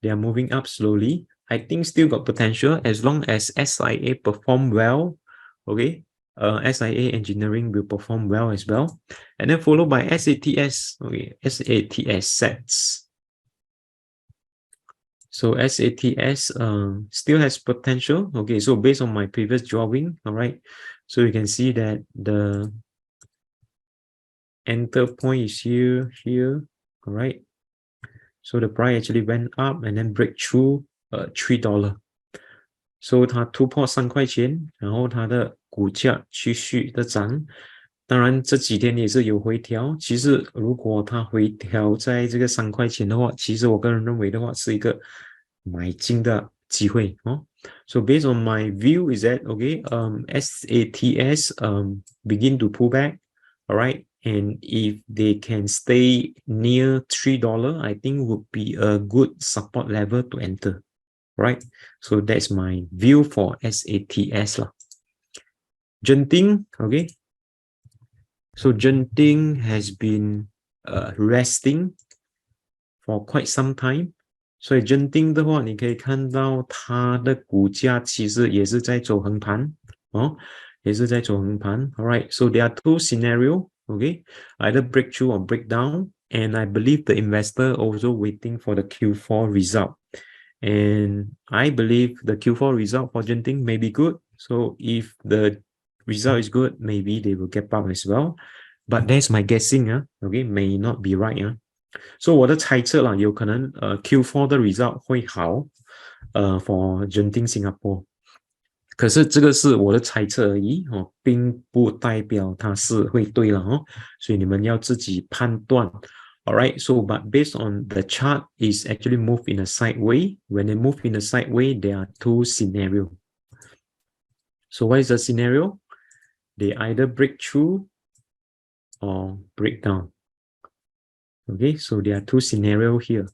Speaker 1: they are moving up slowly. I think still got potential as long as SIA perform well. Okay, SIA Engineering will perform well as well, and then followed by SATS. Okay, SATS sets. So SATS still has potential. Okay, so based on my previous drawing, all right, so you can see that the enter point is here, all right. So the price actually went up and then break through $3. So 它突破3块钱，然后它的股价继续的涨。当然这几天也是有回调。其实如果它回调在这个3块钱的话，其实我个人认为的话是一个买进的机会So based on my view is that okay, SATS begin to pull back, all right, and if they can stay near $3, I think would be a good support level to enter. Right, so that's my view for SATS lah. Genting, okay. So Genting has been resting for quite some time. 所以 Genting 的话，你可以看到它的股价其实也是在走横盘也是在走横盘。Alright, so there are two scenarios, okay, either breakthrough or breakdown. And I believe the investor also waiting for the Q4 result. And I believe the Q4 result for Genting may be good. So if the result is good, maybe they will get up as well. But that's my guessing, okay, may not be right. So 我的猜测啦，有可能Q4 的 result 会好for Genting Singapore。可是这个是我的猜测而已哦，并不代表它是会对了哦，所以你们要自己判断。Alright, so but based on the chart is actually move in a sideway. When they move in a sideway, there are two scenarios. So what is the scenario? They either break through or break down. Okay, so there are two scenarios here.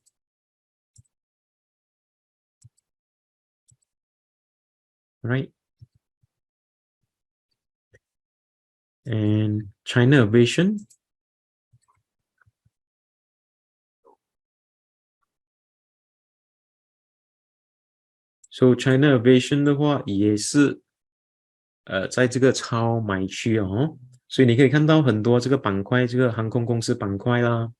Speaker 1: Right? And China Aviation. So China Aviation 的话也是在这个超买区哦，所以你可以看到很多这个板块，这个航空公司板块啦，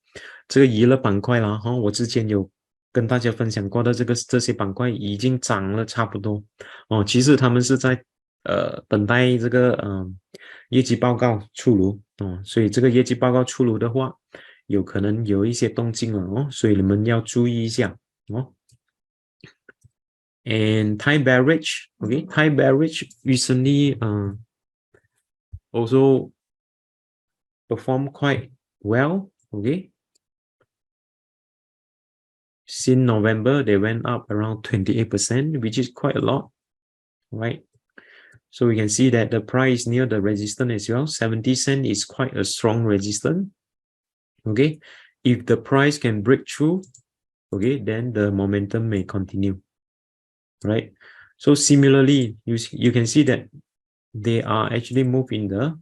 Speaker 1: 这个娱乐板块啦，哈，我之前有跟大家分享过的这些板块已经涨了差不多哦。其实他们是在等待这个业绩报告出炉哦，所以这个业绩报告出炉的话，有可能有一些动静了哦，所以你们要注意一下哦。And Thai beverage, okay, Thai beverage recently also performed quite well, okay. Since November, they went up around 28%, which is quite a lot, right? So we can see that the price near the resistance as well. 70 cents is quite a strong resistance, okay. If the price can break through, okay, then the momentum may continue, right? So similarly, you can see that they are actually moving the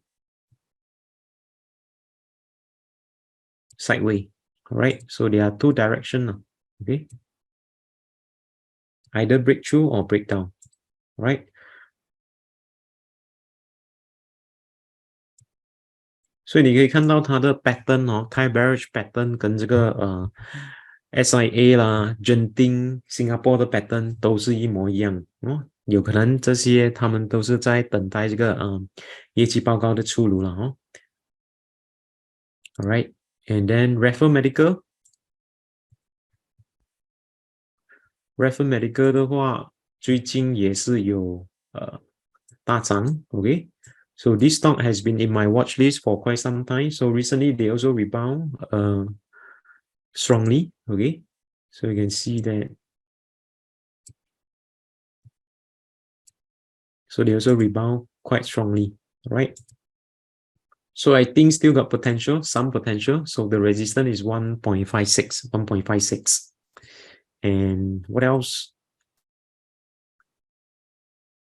Speaker 1: sideway, all right? So there are two directions, okay? Either breakthrough or breakdown, right? 所以你可以看到它的 pattern 哦 ，Thai beverage pattern 跟这个SIA 啦、Genting、Singapore 的 pattern 都是一模一样哦。有可能这些他们都是在等待这个业绩报告的出炉了哦。All right, and then Raffles Medical 的话，最近也是有大涨 ，OK。So this stock has been in my watch list for quite some time. So recently they also rebound strongly. Okay, so you can see that. So they also rebound quite strongly, right? So I think still got potential, some potential. So the resistance is 1.56, 1.56. And what else?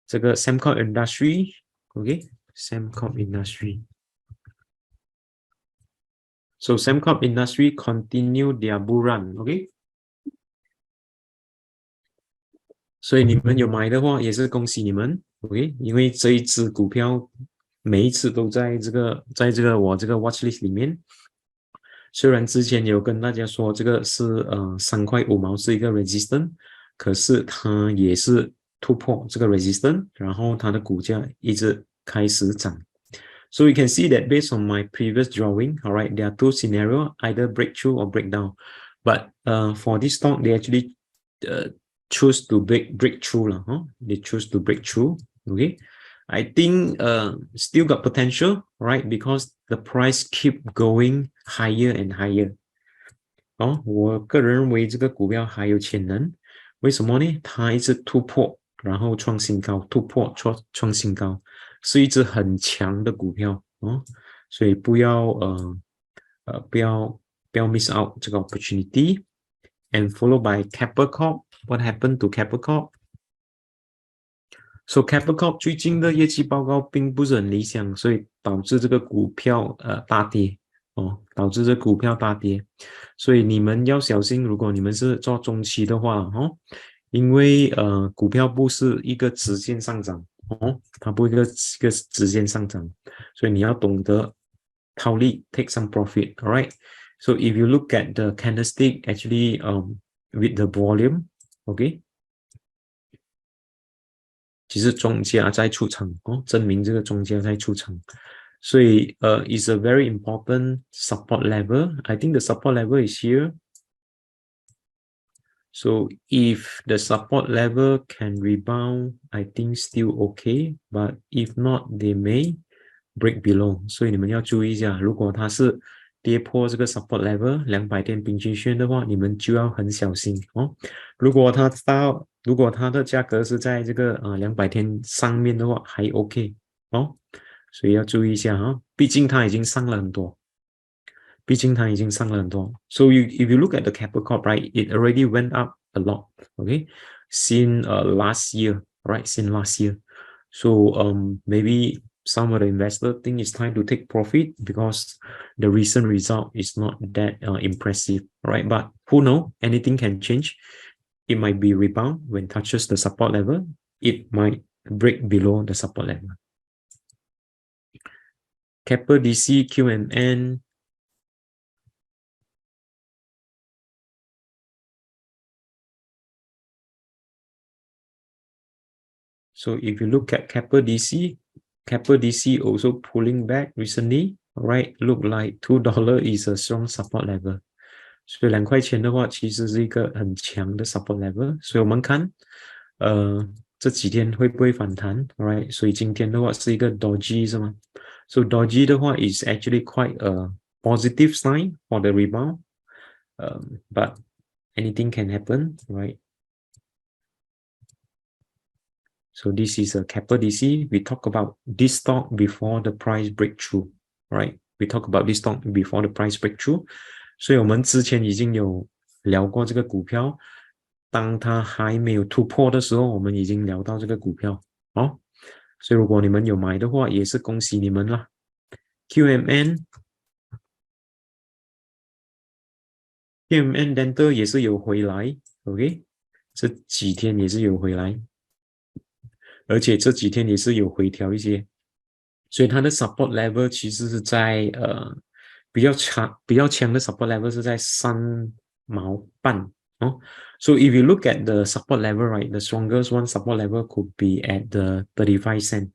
Speaker 1: 这个 Sembcorp Industry, okay, Sembcorp Industry. So Sembcorp Industry continue their bull run, okay. 所以你们有买的话，也是恭喜你们 ，OK， 因为这一只股票每一次都在这个我这个 watch list 里面。虽然之前有跟大家说这个是3.5毛是一个 resistance， 可是它也是突破这个 resistance， 然后它的股价一直开始涨。So you can see that based on my previous drawing, all right, there are two scenarios, either breakthrough or breakdown. But for this stock, they actually choose to break through lah, huh? They choose to break through. Okay, I think still got potential, right? Because the price keep going higher and higher. 哦，我个人认为这个股票还有潜能。为什么呢？它一直突破，然后创新高，突破创新高，是一只很强的股票哦。所以不要miss out 这个 opportunity. And followed by Keppel Corp. What happened to Keppel Corp? So Keppel Corp 最近的业绩报告并不是很理想，所以导致这个股票大跌哦，导致这股票大跌。所以你们要小心，如果你们是做中期的话哦，因为股票不是一个直线上涨哦，它不会一个直线上涨，所以你要懂得套利 take some profit, alright? So if you look at the candlestick actually with the volume, okay? 其实中价在出场哦，证明这个中价在出场，所以is a very important support level. I think the support level is here. So if the support level can rebound, I think still okay. But if not, they may break below. 所以你们要注意一下，如果它是跌破这个 support level 200天平均线的话，你们就要很小心哦。如果它的价格是在这个200天上面的话，还 OK 哦。所以要注意一下哈，毕竟它已经上了很多。So if you look at the Keppel Corp, right, it already went up a lot, okay, since last year, right, since last year. So maybe some of the investor think it's time to take profit because the recent result is not that impressive, right? But who knows? Anything can change. It might be rebound when touches the support level. It might break below the support level. Keppel DC QMN. So if you look at Keppel DC also pulling back recently, right? Look like $2 is a strong support level. 所以2块钱的话，其实是一个很强的 support level。所以我们看，这几天会不会反弹 ？Right？ 所以今天的话是一个 dodgy 是吗？So dodgy 的话 is actually quite a positive sign for the rebound. But anything can happen, right? So this is a Keppel DC. We talk about this stock before the price breakthrough, right? We talk about this stock before the price breakthrough. 所以我们之前已经有聊过这个股票，当它还没有突破的时候，我们已经聊到这个股票哦。所以如果你们有买的话，也是恭喜你们啦。QMN Dental 也是有回来 ，OK， 这几天也是有回来。而且这几天也是有回调一些，所以它的 support level 其实是在比较强的 support level 是在3毛半哦。So if you look at the support level, right, the strongest one support level could be at the 35 cent.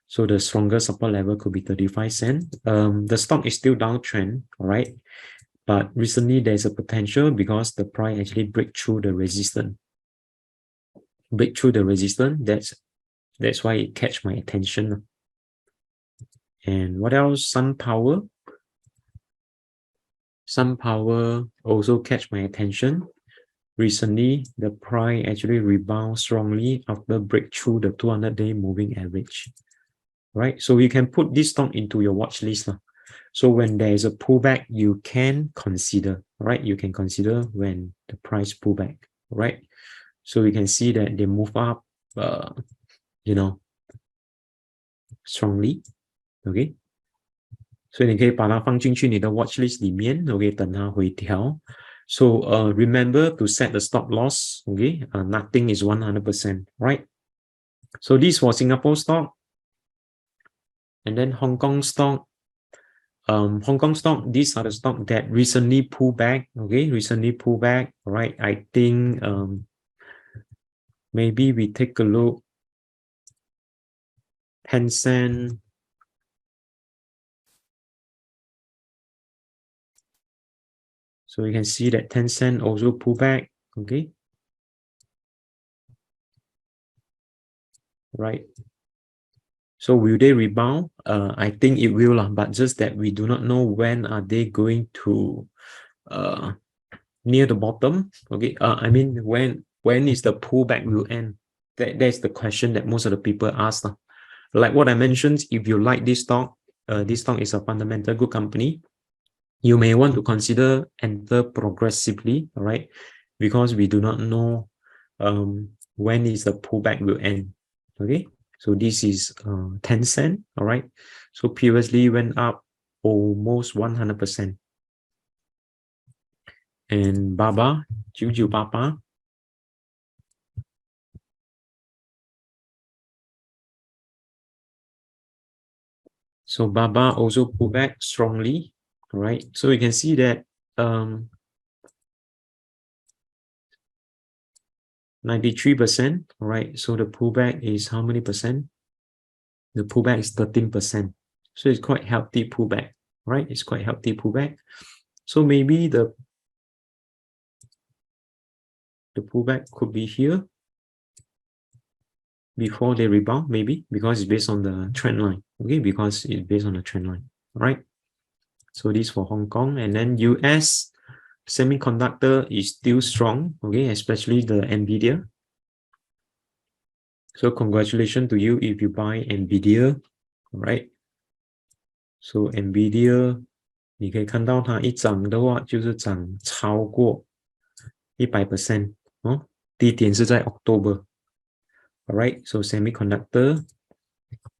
Speaker 1: So the strongest support level could be 35 cent. The stock is still downtrend, all right? But recently there's a potential because the price actually break through the resistance. That's why it catch my attention. And what else? Sunpower also catch my attention. Recently, the price actually rebound strongly after breakthrough the 200-day moving average. Right? So you can put this stock into your watch list. So when there is a pullback, you can consider, right? You can consider when the price pullback, right? So you can see that they move up, strongly, okay? 所以你可以把它放进去你的 watch list 里面 ，OK， 等它回调。So remember to set the stop loss, okay? Nothing is 100%, right? So this for Singapore stock, and then Hong Kong stock. Hong Kong stock, these are the stock that recently pulled back, okay? Right? I think maybe we take a look. Tencent. So you can see that Tencent also pull back, okay? Right. So will they rebound? I think it will, but just that we do not know when are they going to near the bottom. Okay. I mean when is the pullback will end? That's the question that most of the people ask. Like what I mentioned, if you like this stock is a fundamental good company. You may want to consider enter progressively, all right? Because we do not know when is the pullback will end. Okay, so this is Tencent, all right? So previously went up almost 100%. And Baba, Juju Papa. So Baba also pulled back strongly. All right. So you can see that 93%. All right. So the pullback is how many percent? The pullback is 13%. So it's quite healthy pullback, right? It's quite healthy pullback. So maybe the pullback could be here before they rebound, maybe because it's based on the trend line. Okay, because it's based on the trend line. All right. So this for Hong Kong, and then US semiconductor is still strong. Okay, especially the NVDA. So congratulations to you if you buy NVDA. All right. So NVIDIA 你可以看到它一涨的话就是涨超过100%哦，低点是在 October. Alright, so semiconductor.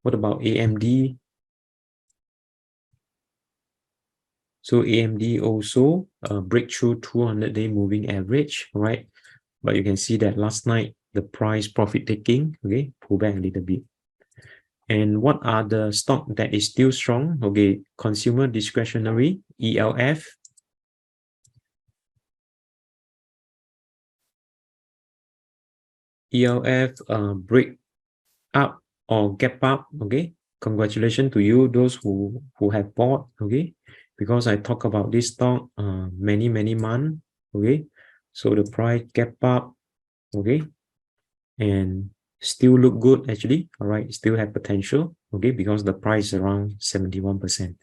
Speaker 1: What about AMD? So AMD also breakthrough 200-day moving average, right? But you can see that last night the price profit taking, okay, pull back a little bit. And what are the stock that is still strong? Okay, consumer discretionary, ELF. ELF break up or gap up. Okay, congratulations to you, those who have bought. Okay, because I talk about this stock many months. Okay, so the price gap up. Okay, and still look good actually. All right, still have potential. Okay, because the price is around 71%.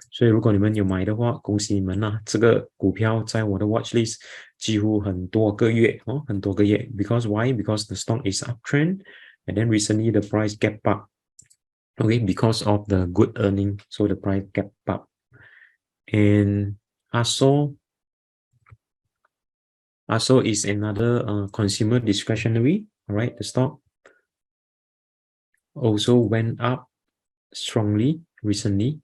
Speaker 1: 所以如果你们有买的话，恭喜你们啦！这个股票在我的 watch list 几乎很多个月哦，很多个月。Because why? Because the stock is uptrend, and then recently the price gap up. Okay, because of the good earning, so the price gap up. And ASO is another consumer discretionary. All right, the stock also went up strongly recently.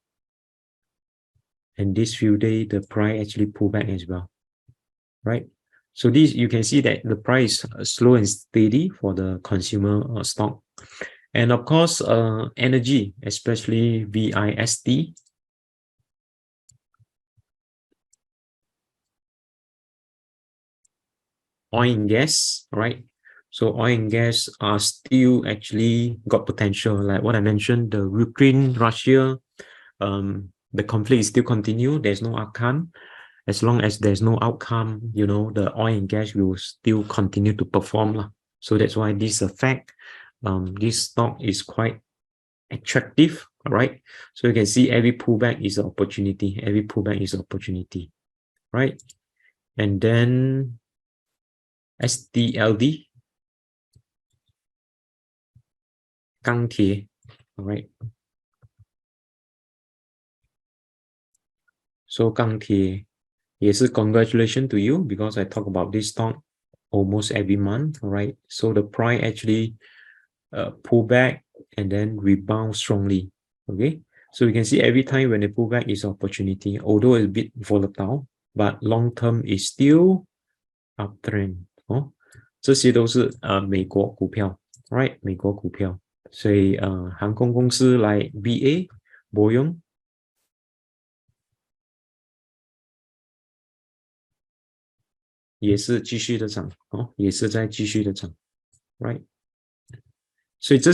Speaker 1: And this few days, the price actually pulled back as well, right? So this, you can see that the price slow and steady for the consumer stock. And of course, energy, especially VIST. Oil and gas, right? So oil and gas are still actually got potential. Like what I mentioned, the Ukraine, Russia, the conflict is still continue. There's no outcome. As long as there's no outcome, you know, the oil and gas will still continue to perform. So that's why this effect, this stock is quite attractive. All right. So you can see every pullback is an opportunity. Every pullback is an opportunity, right? And then STLD, 钢铁, all right. So 钢铁也是 congratulations to you because I talk about this stock almost every month, all right? So the price actually pull back and then rebound strongly, okay? So you can see every time when they pull back is opportunity, although it's a bit volatile, but long term is still uptrend 哦，这些都是美国股票 ，right？ 美国股票，所以航空公司来 BA 不用，也是继续的涨哦，也是在继续的涨 ，right？ 所以这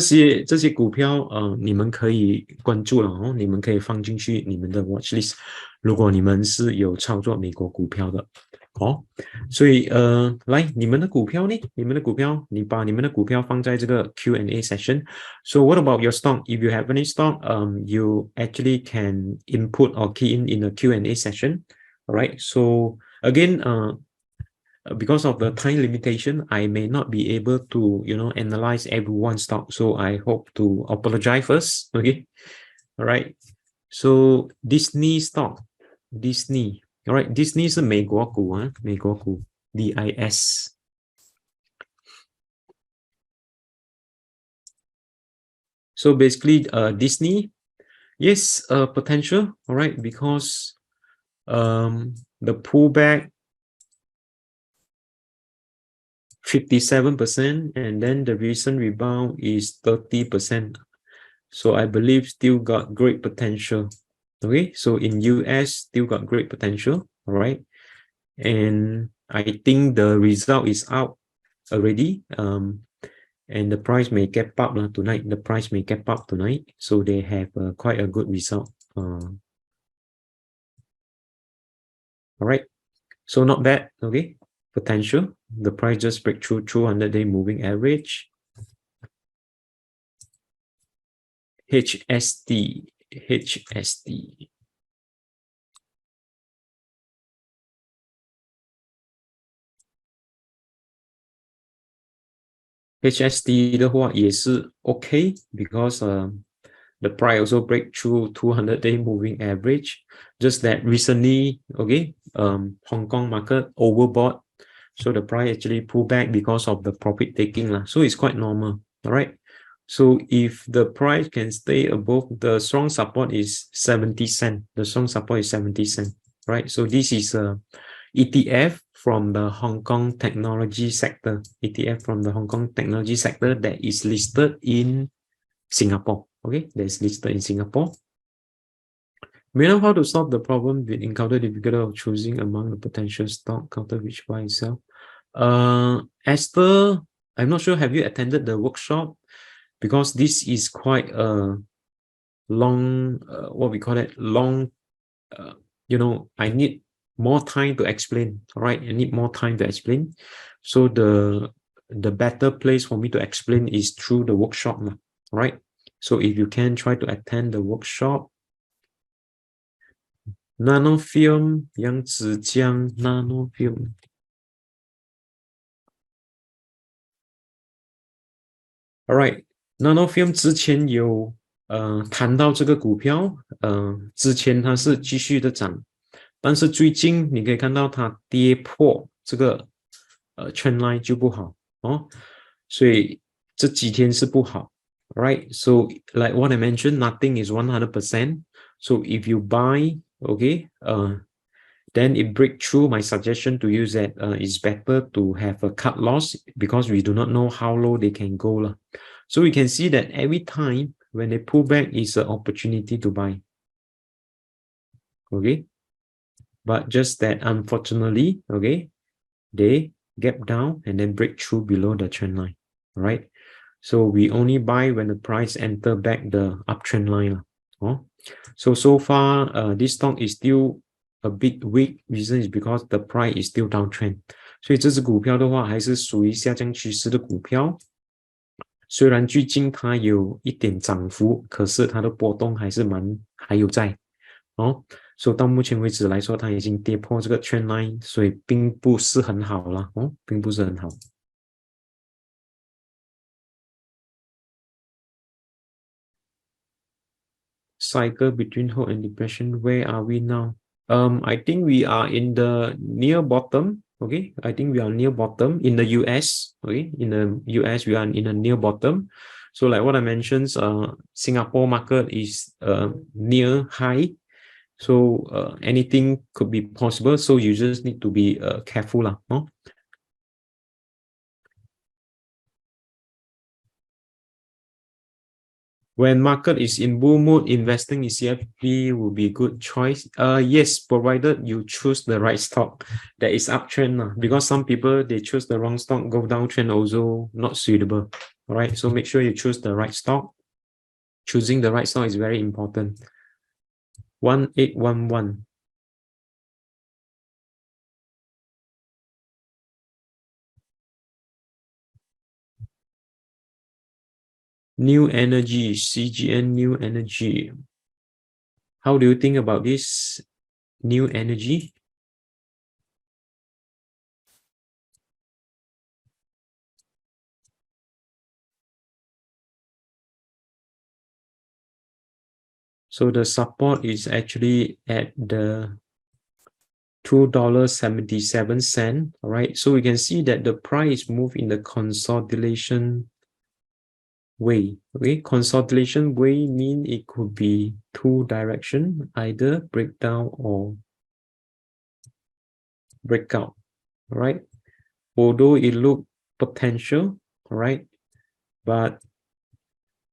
Speaker 1: 些股票你们可以关注了哦，你们可以放进去你们的 watch list。如果你们是有操作美国股票的哦，所以来你们的股票呢？你们的股票，你把你们的股票放在这个 Q&A session. So what about your stock? If you have any stock, you actually can input or key in the Q&A session. All right. So again, because of the time limitation, I may not be able to, you know, analyze everyone's stock. So I hope to apologize first. Okay. All right. So Disney stock, Disney. All right. Disney 是美国股啊，美国股 DIS. So basically, Disney, yes, potential. All right, because the pullback 57%, and then the recent rebound is 30%. So I believe still got great potential. Okay, so in US still got great potential. All right, and I think the result is out already. And the price may gap up tonight. The price may gap up tonight, so they have quite a good result. All right, so not bad. Okay, potential. The price just break through 200-day moving average. HSD. HSD 的话也是 OK because the price also break through 200-day moving average. Just that recently, okay, Hong Kong market overbought, so the price actually pulled back because of the profit taking lah. So it's quite normal. All right. So if the price can stay above, the strong support is 70 cent. The strong support is 70 cent. Right. So this is a ETF from the Hong Kong technology sector. ETF from the Hong Kong technology sector that is listed in Singapore. Okay, that is listed in Singapore. We know how to solve the problem with encounter difficulty of choosing among the potential stock counter which buy and sell. Esther, I'm not sure, have you attended the workshop? Because this is quite a long, what we call it, long, I need more time to explain. All right, I need more time to explain. So the better place for me to explain is through the workshop. All right. So if you can try to attend the workshop. Nanofilm, Yang Zijiang, Nanofilm. Alright, Nanofilm 之前有谈到这个股票，之前它是继续的涨，但是最近你可以看到它跌破这个trend line 就不好哦，所以这几天是不好。Alright, so like what I mentioned, nothing is 100%. So if you buy, okay, then it break through. My suggestion to you is that it's better to have a cut loss because we do not know how low they can go. So we can see that every time when they pull back is an opportunity to buy. Okay. But just that unfortunately, okay, they gap down and then break through below the trend line. All right. So we only buy when the price enter back the uptrend line. So far, this stock is still a bit weak. Reason is because the price is still downtrend. 所以这只股票的话还是属于下降趋势的股票。虽然最近它有一点涨幅，可是它的波动还有在。所以到目前为止来说，它已经跌破这个 trend line， 所以并不是很好了。并不是很好。Cycle between hope and depression. Where are we now? I think we are in the near bottom. Okay, I think we are near bottom in the US. Okay, in the US we are in a near bottom. So like what I mentioned, Singapore market is near high. So anything could be possible. So you just need to be careful lah. When market is in bull mood, investing in CFD will be a good choice. Yes, provided you choose the right stock that is uptrend. Because some people, they choose the wrong stock, go downtrend also not suitable. All right, so make sure you choose the right stock. Choosing the right stock is very important. 1811. New Energy, CGN New Energy. How do you think about this New Energy? So the support is actually at the $2.77. All right, so we can see that the price move in the consolidation way. Okay, consolidation way mean it could be two direction, either breakdown or breakout. All right, although it look potential, all right, but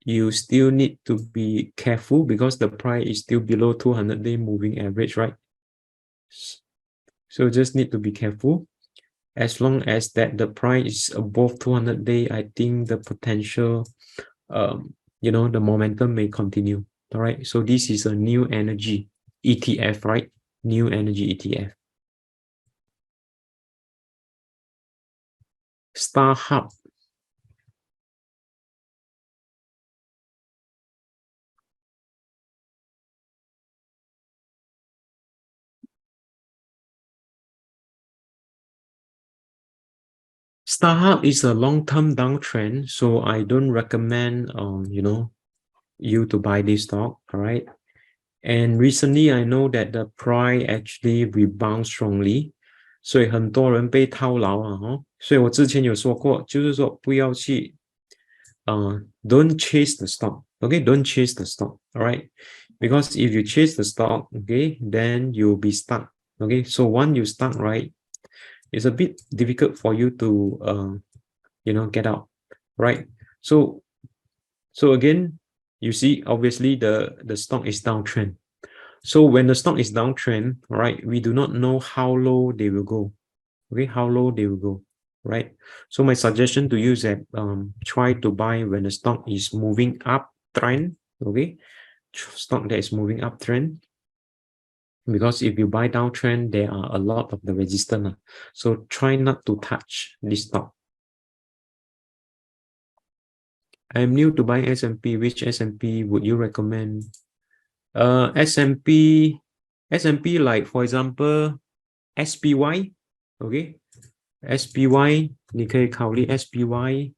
Speaker 1: you still need to be careful because the price is still below 200-day moving average, right? So just need to be careful. As long as that the price is above 200-day, I think the potential, the momentum may continue. All right. So this is a new energy ETF, right? New energy ETF. StarHub. StarHub is a long-term downtrend, so I don't recommend, you to buy this stock. All right. And recently, I know that the price actually rebound strongly, 所以很多人被套牢啊，所以我之前有说过，就是说不要去don't chase the stock, okay? Don't chase the stock, all right? Because if you chase the stock, okay, then you'll be stuck, okay? So once you stuck, right, it's a bit difficult for you to, get out, right? So again, you see, obviously the stock is downtrend. So when the stock is downtrend, right, we do not know how low they will go, okay? How low they will go, right? So my suggestion to you is that try to buy when the stock is moving up trend, okay? Stock that is moving up trend. Because if you buy downtrend, there are a lot of the resistance. So try not to touch this stock. I'm new to buying S&P. Which S&P would you recommend? S&P like for example SPY, okay? SPY 你可以考虑 SPY.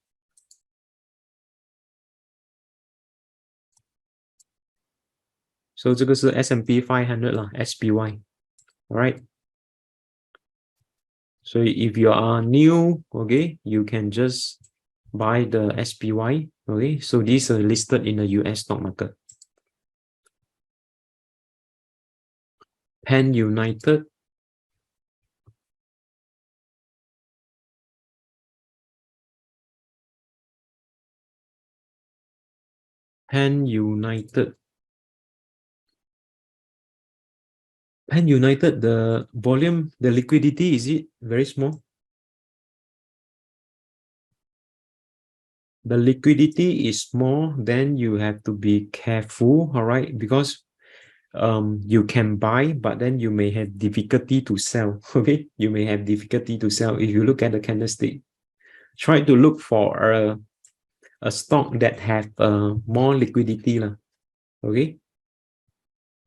Speaker 1: So 这个是 S&P 500 啦 SPY. Alright. So if you are new, okay, you can just buy the SPY, okay? So these are listed in the US stock market. Penn United. Penn United. Penn United, the volume, the liquidity, is it very small? The liquidity is small, then you have to be careful, all right? Because you can buy, but then you may have difficulty to sell, okay? You may have difficulty to sell. If you look at the candlestick, try to look for a stock that have more liquidity, okay?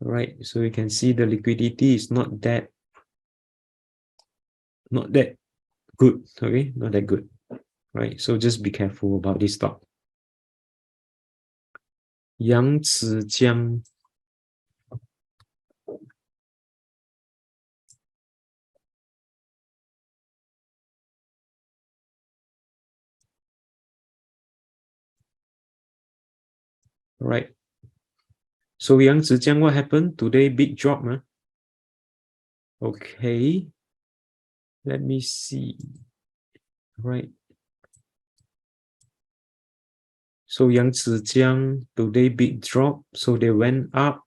Speaker 1: All right, so you can see the liquidity is not that good, okay? Not that good, right? So just be careful about this stock. Yangzijiang. Right. So Yangzijiang, what happened today? Big drop, huh? Okay. Let me see. Right. So Yangzijiang today big drop. So they went up,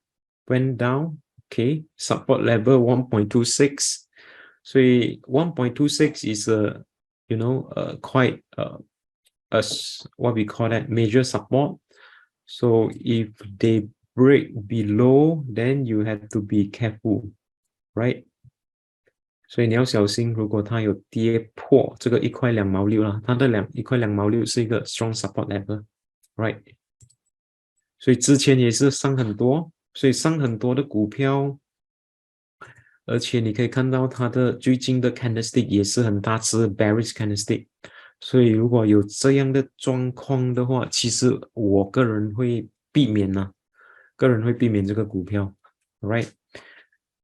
Speaker 1: went down. Okay. Support level 1.26. So 1.26 is quite what we call that major support. So if they break below, then you have to be careful, right? 所以你要小心，如果它有跌破这个1块2毛6啦，它的1块2毛6是一个 strong support level， right？ 所以之前也是上很多，所以上很多的股票，而且你可以看到它的最近的 candlestick 也是很大只 bearish candlestick， 所以如果有这样的状况的话，其实我个人会避免这个股票 ，right？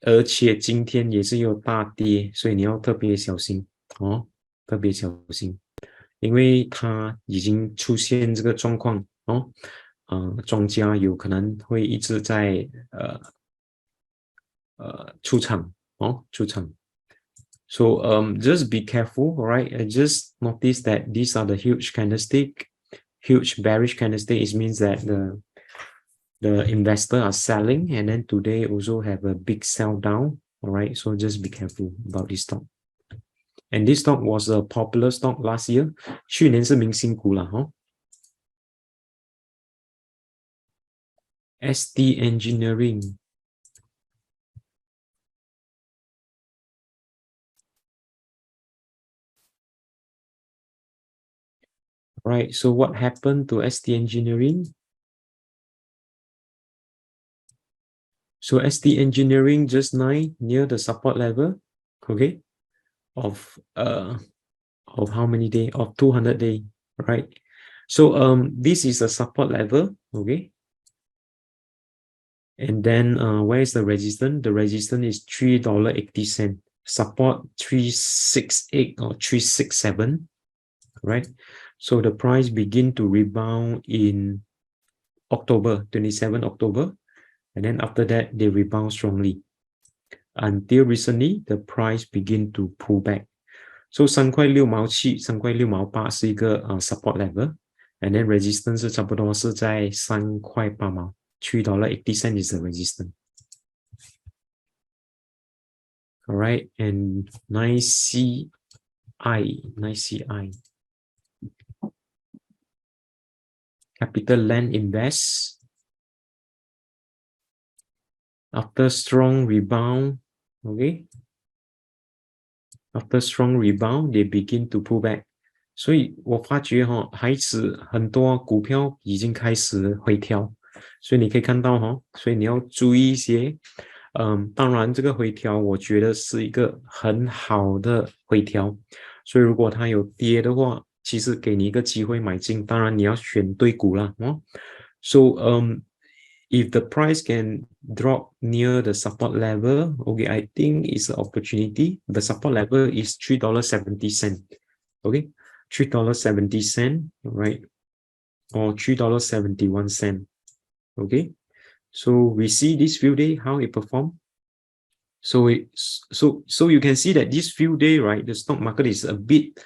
Speaker 1: 而且今天也是有大跌，所以你要特别小心哦，特别小心，因为它已经出现这个状况哦，庄家有可能会一直在出场哦，出场。So just be careful, alright? I just noticed that these are the huge candlestick, huge bearish candlestick, it means that the investor are selling, and then today also have a big sell down. All right, so just be careful about this stock. And this stock was a popular stock last year. 去年是明星股啦，ST Engineering. Right, so what happened to ST Engineering? So ST Engineering just near the support level, okay, of how many day? Of 200 day, right? So this is a support level, okay. And then where is the resistance? The resistance is $3.80. Support 368 or 367, right? So the price begin to rebound in October, 27 October. And then after that, they rebound strongly. Until recently, the price begin to pull back. So 3块6毛7、3块6毛8是一个support level, and then resistance 是差不多是在3块8毛。$3.80 is the resistance. All right, and 9CI. Capital Land Invest. After strong rebound, okay. After strong rebound, they begin to pull back. 所以我发觉还是很多股票已经开始回调，所以你可以看到所以你要注意一些。当然这个回调我觉得是一个很好的回调，所以如果它有跌的话，其实给你一个机会买进，当然你要选对股啦。So if the price can drop near the support level, okay, I think it's an opportunity. The support level is $3.70, okay, $3.70, right, or $3.71, okay. So we see this few day how it perform. So you can see that this few day, right, the stock market is a bit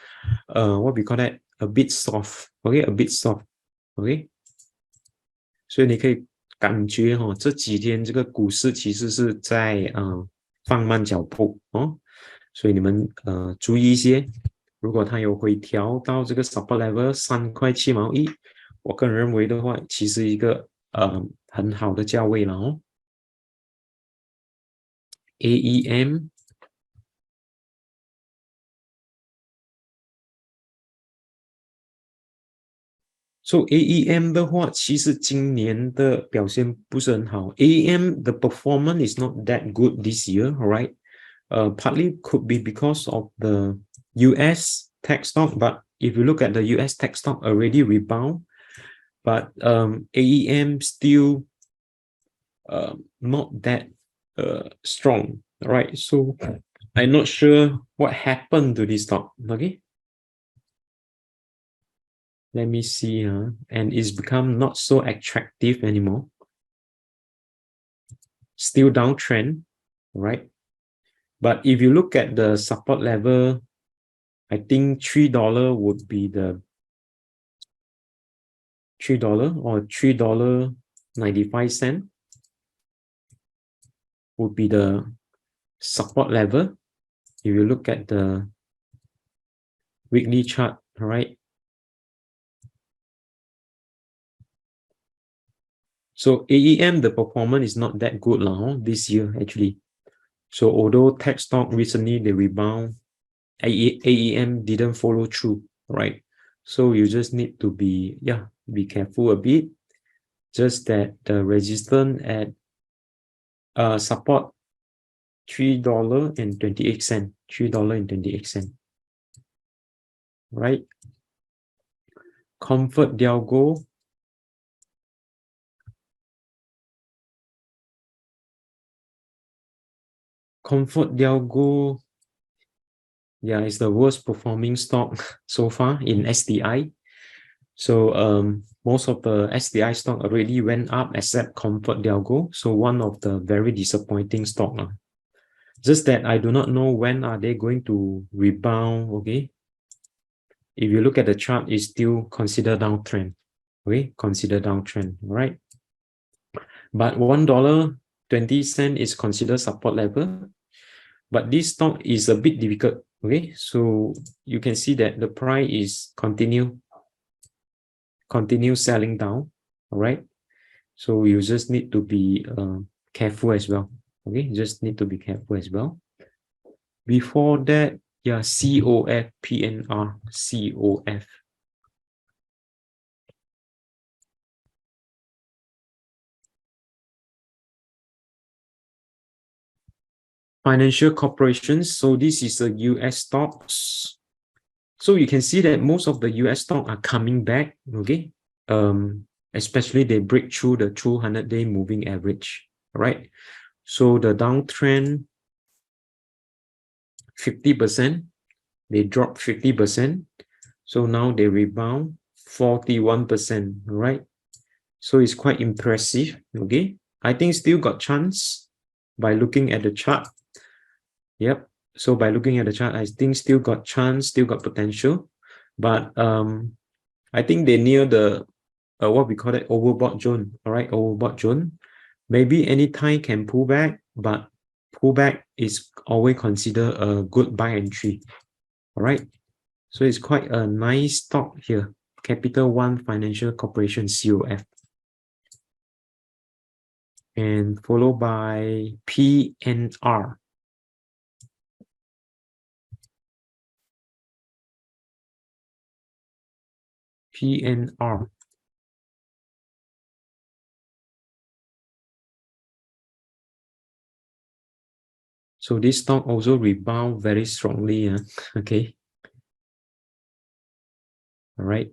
Speaker 1: what we call that, a bit soft, okay, a bit soft, okay. 所以你可以感觉这几天这个股市其实是在放慢脚步所以你们注意一些，如果它有回调到这个 support level 3块7毛1，我个人认为的话，其实一个很好的价位了AEM。So AEM 的话，其实今年的表现不是很好。AEM the performance is not that good this year, alright? Partly could be because of the US tech stock, but if you look at the US tech stock already rebound, but AEM still not that strong, right? So I'm not sure what happened to this stock, okay? Let me see, and it's become not so attractive anymore. Still downtrend, right? But if you look at the support level, I think $3 would be the $3 or $3.95 would be the support level. If you look at the weekly chart, all right? So AEM, the performance is not that good this year actually. So although tech stock recently they rebound, AEM didn't follow through, right? So you just need to be careful a bit. Just that the resistance at support $3.28, $3.28, right? Comfort Delgo. Comfort Delgo, yeah, it's the worst performing stock so far in STI. So most of the STI stock already went up except Comfort Delgo. So one of the very disappointing stock. Just that I do not know when are they going to rebound, okay? If you look at the chart, it's still considered downtrend. Okay, consider downtrend, right? But $1.20 is considered support level. But this stock is a bit difficult. Okay, so you can see that the price is continue selling down. All right, so you just need to be careful as well. Okay, just need to be careful as well. Before that, yeah, COF, PNR, COF. Financial corporations. So this is a US stocks. So you can see that most of the US stock are coming back. Okay, especially they break through the 200-day moving average. Right. So the downtrend 50%, they dropped 50%. So now they rebound 41%. Right. So it's quite impressive. Okay, I think still got chance by looking at the chart. Yep. So by looking at the chart, I think still got chance, still got potential. But I think they near the what we call it overbought zone. All right, overbought zone. Maybe anytime can pull back, but pullback is always considered a good buy entry. All right. So it's quite a nice stock here. Capital One Financial Corporation, COF. And followed by PNR. PNR. So this stock also rebound very strongly. Okay. All right.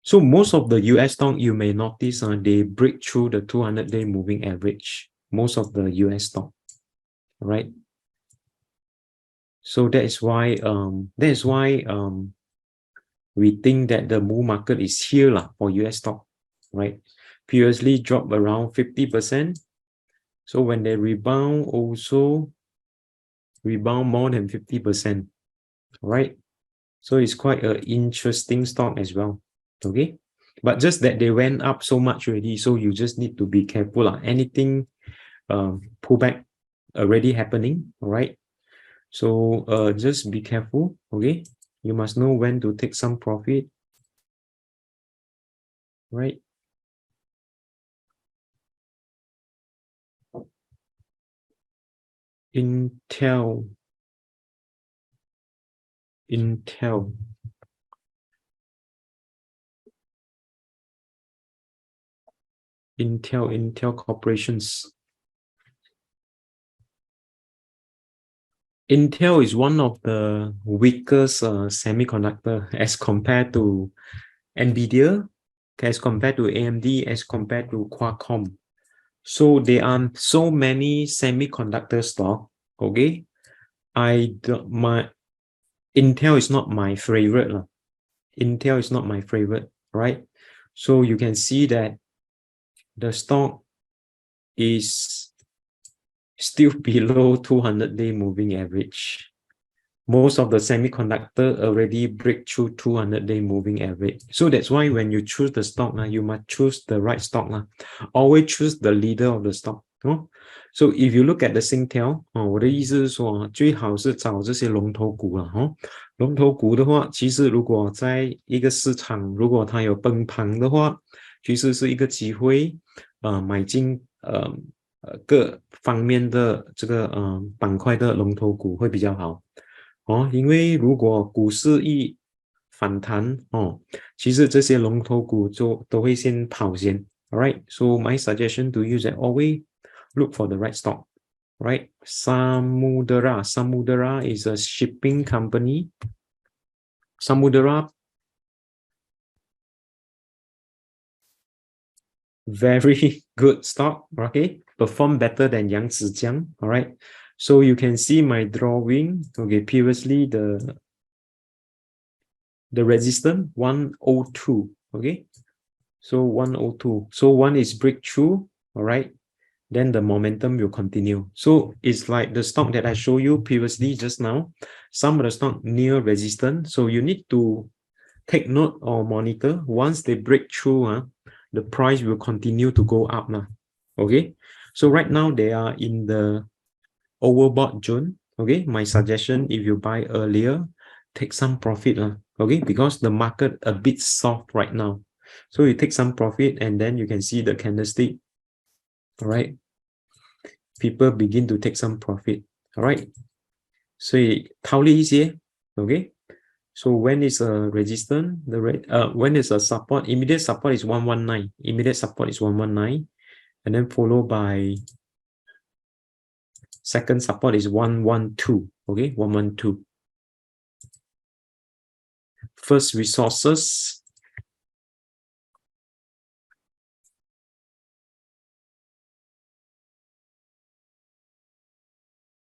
Speaker 1: So most of the US stock, you may notice they break through the 200-day moving average. Most of the US stock, right? So that is why we think that the bull market is here for US stock, right? Previously dropped around 50%. So when they rebound, also rebound more than 50%, right? So it's quite an interesting stock as well. Okay, but just that they went up so much already, so you just need to be careful. Anything pullback already happening, all right? So just be careful. Okay, you must know when to take some profit, right? Intel. Intel corporations. Intel is one of the weakest semiconductor as compared to NVDA, as compared to AMD, as compared to Qualcomm. So there are so many semiconductor stock. Okay, Intel is not my favorite. Intel is not my favorite, right? So you can see that the stock is still below 200-day moving average. Most of the semiconductor already break through 200-day moving average. So that's why when you choose the stock, you must choose the right stock. Always choose the leader of the stock. So if you look at the Singtel, 我的意思是说，最好是找这些龙头股了。龙头股的话，其实如果在一个市场，如果它有崩盘的话，其实是一个机会，买进各方面的这个板块的龙头股会比较好。因为如果股市一反弹其实这些龙头股都会先跑先。Alright, so my suggestion to you is that always look for the right stock. Right, Samudera is a shipping company. Samudera, very good stock. Okay, perform better than Yangzijiang. All right, so you can see my drawing. Okay, previously the resistance 102. Okay, so 102. So one is breakthrough. All right, then the momentum will continue. So it's like the stock that I showed you previously just now. Some of the stock near resistance. So you need to take note or monitor. Once they break through, the price will continue to go up now. Okay, so right now they are in the overbought zone. Okay, my suggestion, if you buy earlier, take some profit, okay, because the market a bit soft right now. So you take some profit and then you can see the candlestick. All right, people begin to take some profit. All right, 所以套利一些 okay. So when is a resistance, when is a support, immediate support is 119, immediate support is 119, and then followed by second support is 112, okay, 112. First resources,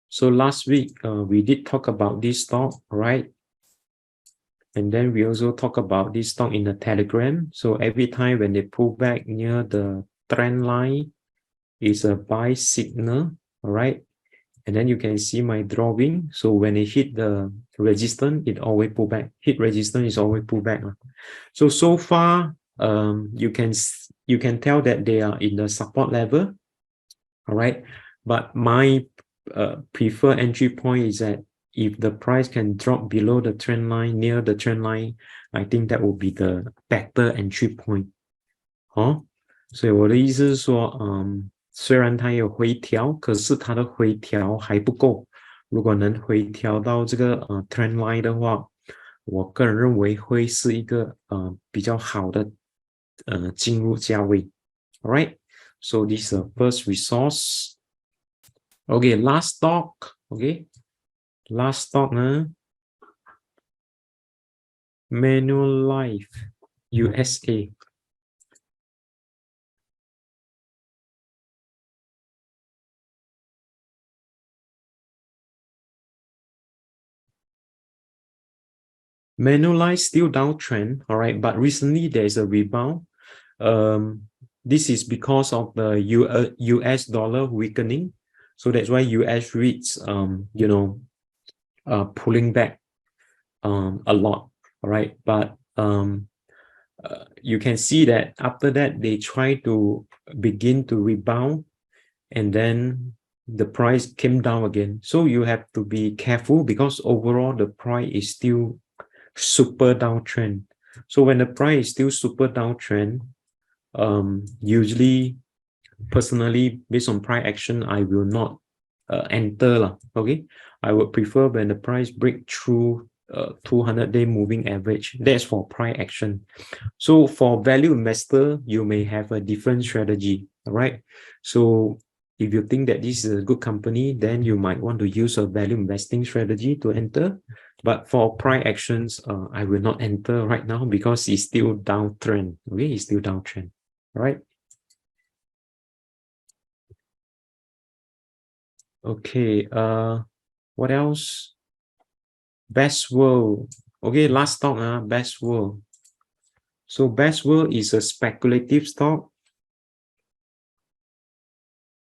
Speaker 1: so last week we did talk about this stock, right? And then we also talk about this stock in the Telegram. So every time when they pull back near the trend line, is a buy signal, all right? And then you can see my drawing. So when it hit the resistance, it always pull back. Hit resistance is always pull back. So far, you can tell that they are in the support level, all right? But my preferred entry point is that if the price can drop below the trend line, near the trend line, I think that will be the better entry point. 所以我的意思是说，虽然它有回调，可是它的回调还不够。如果能回调到这个trend line 的话，我个人认为会是一个比较好的进入价位。All right, so this is the first resource. Okay, last stock. Okay, last stock 呢 Manulife USA. Manulife still downtrend, all right, but recently there's a rebound. This is because of the US dollar weakening, so that's why US REITs, pulling back a lot, all right. But you can see that after that they try to begin to rebound, and then the price came down again. So you have to be careful because overall the price is still super downtrend. So when the price is still super downtrend, usually personally based on price action, I will not enter, okay. I would prefer when the price break through 200-day moving average. That's for price action. So for value investor, you may have a different strategy, all right. So if you think that this is a good company, then you might want to use a value investing strategy to enter. But for price actions, I will not enter right now because it's still downtrend. Okay, it's still downtrend. All right. Okay. What else? Best World. Okay, last stock. Best World. So Best World is a speculative stock.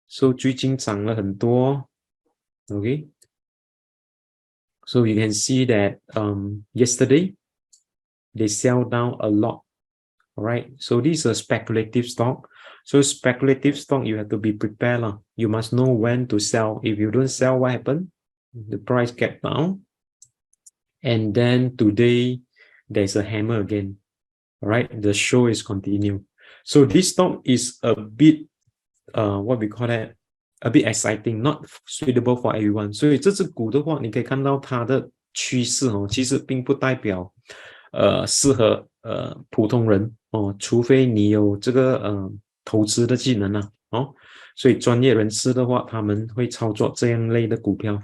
Speaker 1: So 最近涨了很多 okay. So you can see that yesterday they sell down a lot. All right. So this is a speculative stock. So speculative stock, you have to be prepared. You must know when to sell. If you don't sell, what happened? The price get down. And then today there's a hammer again. All right. The show is continue. So this stock is a bit what we call that, a bit exciting, not suitable for everyone. 所以这只股的话，你可以看到它的趋势其实并不代表适合普通人除非你有这个投资的技能所以专业人士的话，他们会操作这样类的股票，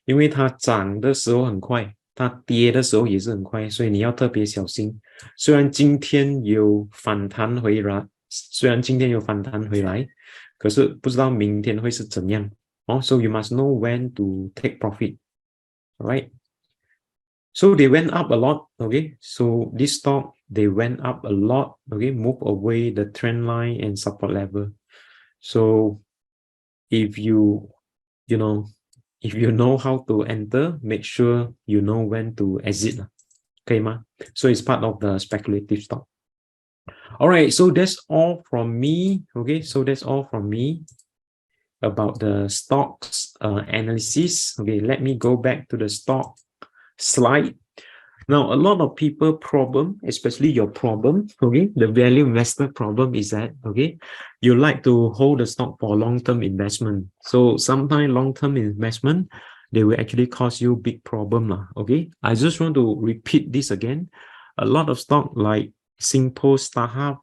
Speaker 1: 因为它涨的时候很快，它跌的时候也是很快，所以你要特别小心。虽然今天有反弹回来，可是不知道明天会是怎样so you must know when to take profit. All right. So they went up a lot. Okay. So this stock, they went up a lot. Okay. Move away the trend line and support level. So if you know how to enter, make sure you know when to exit. 可以吗？ So it's part of the speculative stock. All right, so that's all from me. Okay, so that's all from me about the stocks analysis. Okay, let me go back to the stock slide. Now, a lot of people problem, especially your problem, okay, the value investor problem is that, okay, you like to hold the stock for long-term investment. So sometimes long-term investment, they will actually cause you big problem, okay. I just want to repeat this again. A lot of stock like Sembcorp, StarHub,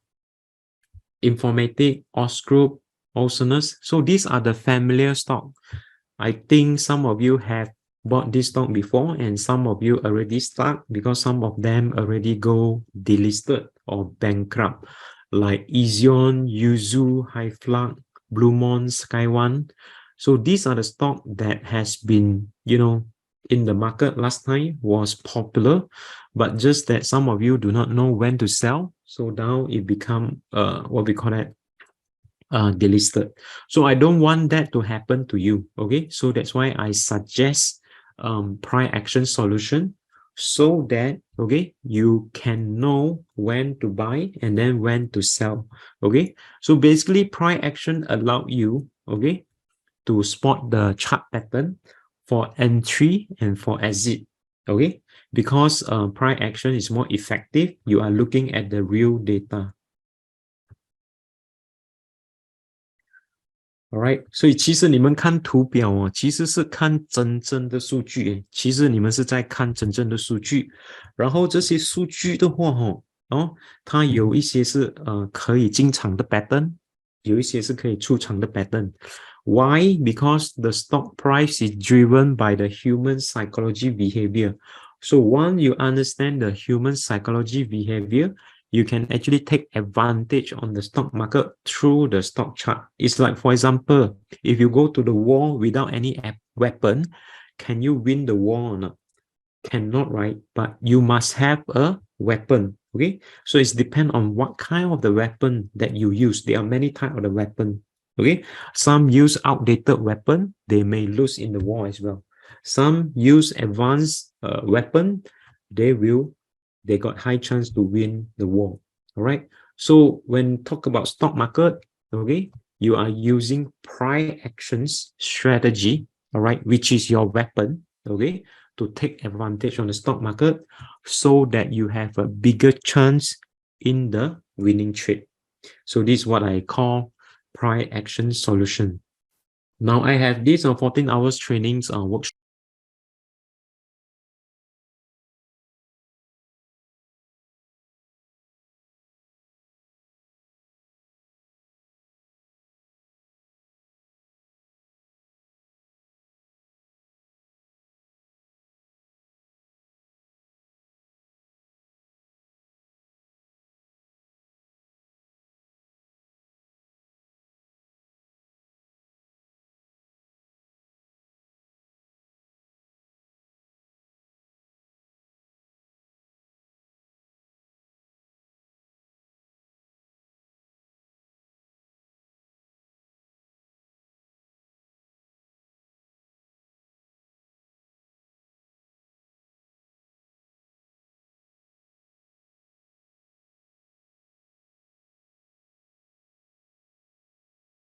Speaker 1: Informatic, Osgroup, Oceanus. So these are the familiar stock. I think some of you have bought this stock before, and some of you already stuck because some of them already go delisted or bankrupt, like Ezion, Yuzu, Highflux, Bluemont, Skyone. So these are the stock that has been, in the market last time, was popular, but just that some of you do not know when to sell. So now it become what we call it, delisted. So I don't want that to happen to you. Okay, so that's why I suggest price action solution, so that, okay, you can know when to buy and then when to sell. Okay, so basically price action allow you, okay, to spot the chart pattern for entry and for exit. Okay, because price action is more effective. You are looking at the real data. Alright， 所以其实你们看图表哦，其实是看真正的数据。其实你们是在看真正的数据，然后这些数据的话，它有一些是可以进场的 pattern， 有一些是可以出场的 pattern。Why? Because the stock price is driven by the human psychology behavior. So once you understand the human psychology behavior, you can actually take advantage on the stock market through the stock chart. It's like, for example, if you go to the war without any weapon, can you win the war or not? Cannot, right? But you must have a weapon. Okay, so it's depend on what kind of the weapon that you use. There are many types of the weapon. Okay, some use outdated weapon, they may lose in the war as well. Some use advanced weapon, they got high chance to win the war. All right, so when talk about stock market, okay, you are using price actions strategy, all right, which is your weapon, okay, to take advantage on the stock market, so that you have a bigger chance in the winning trade. So this is what I call price action solution. Now I have this 14 hours trainings workshop.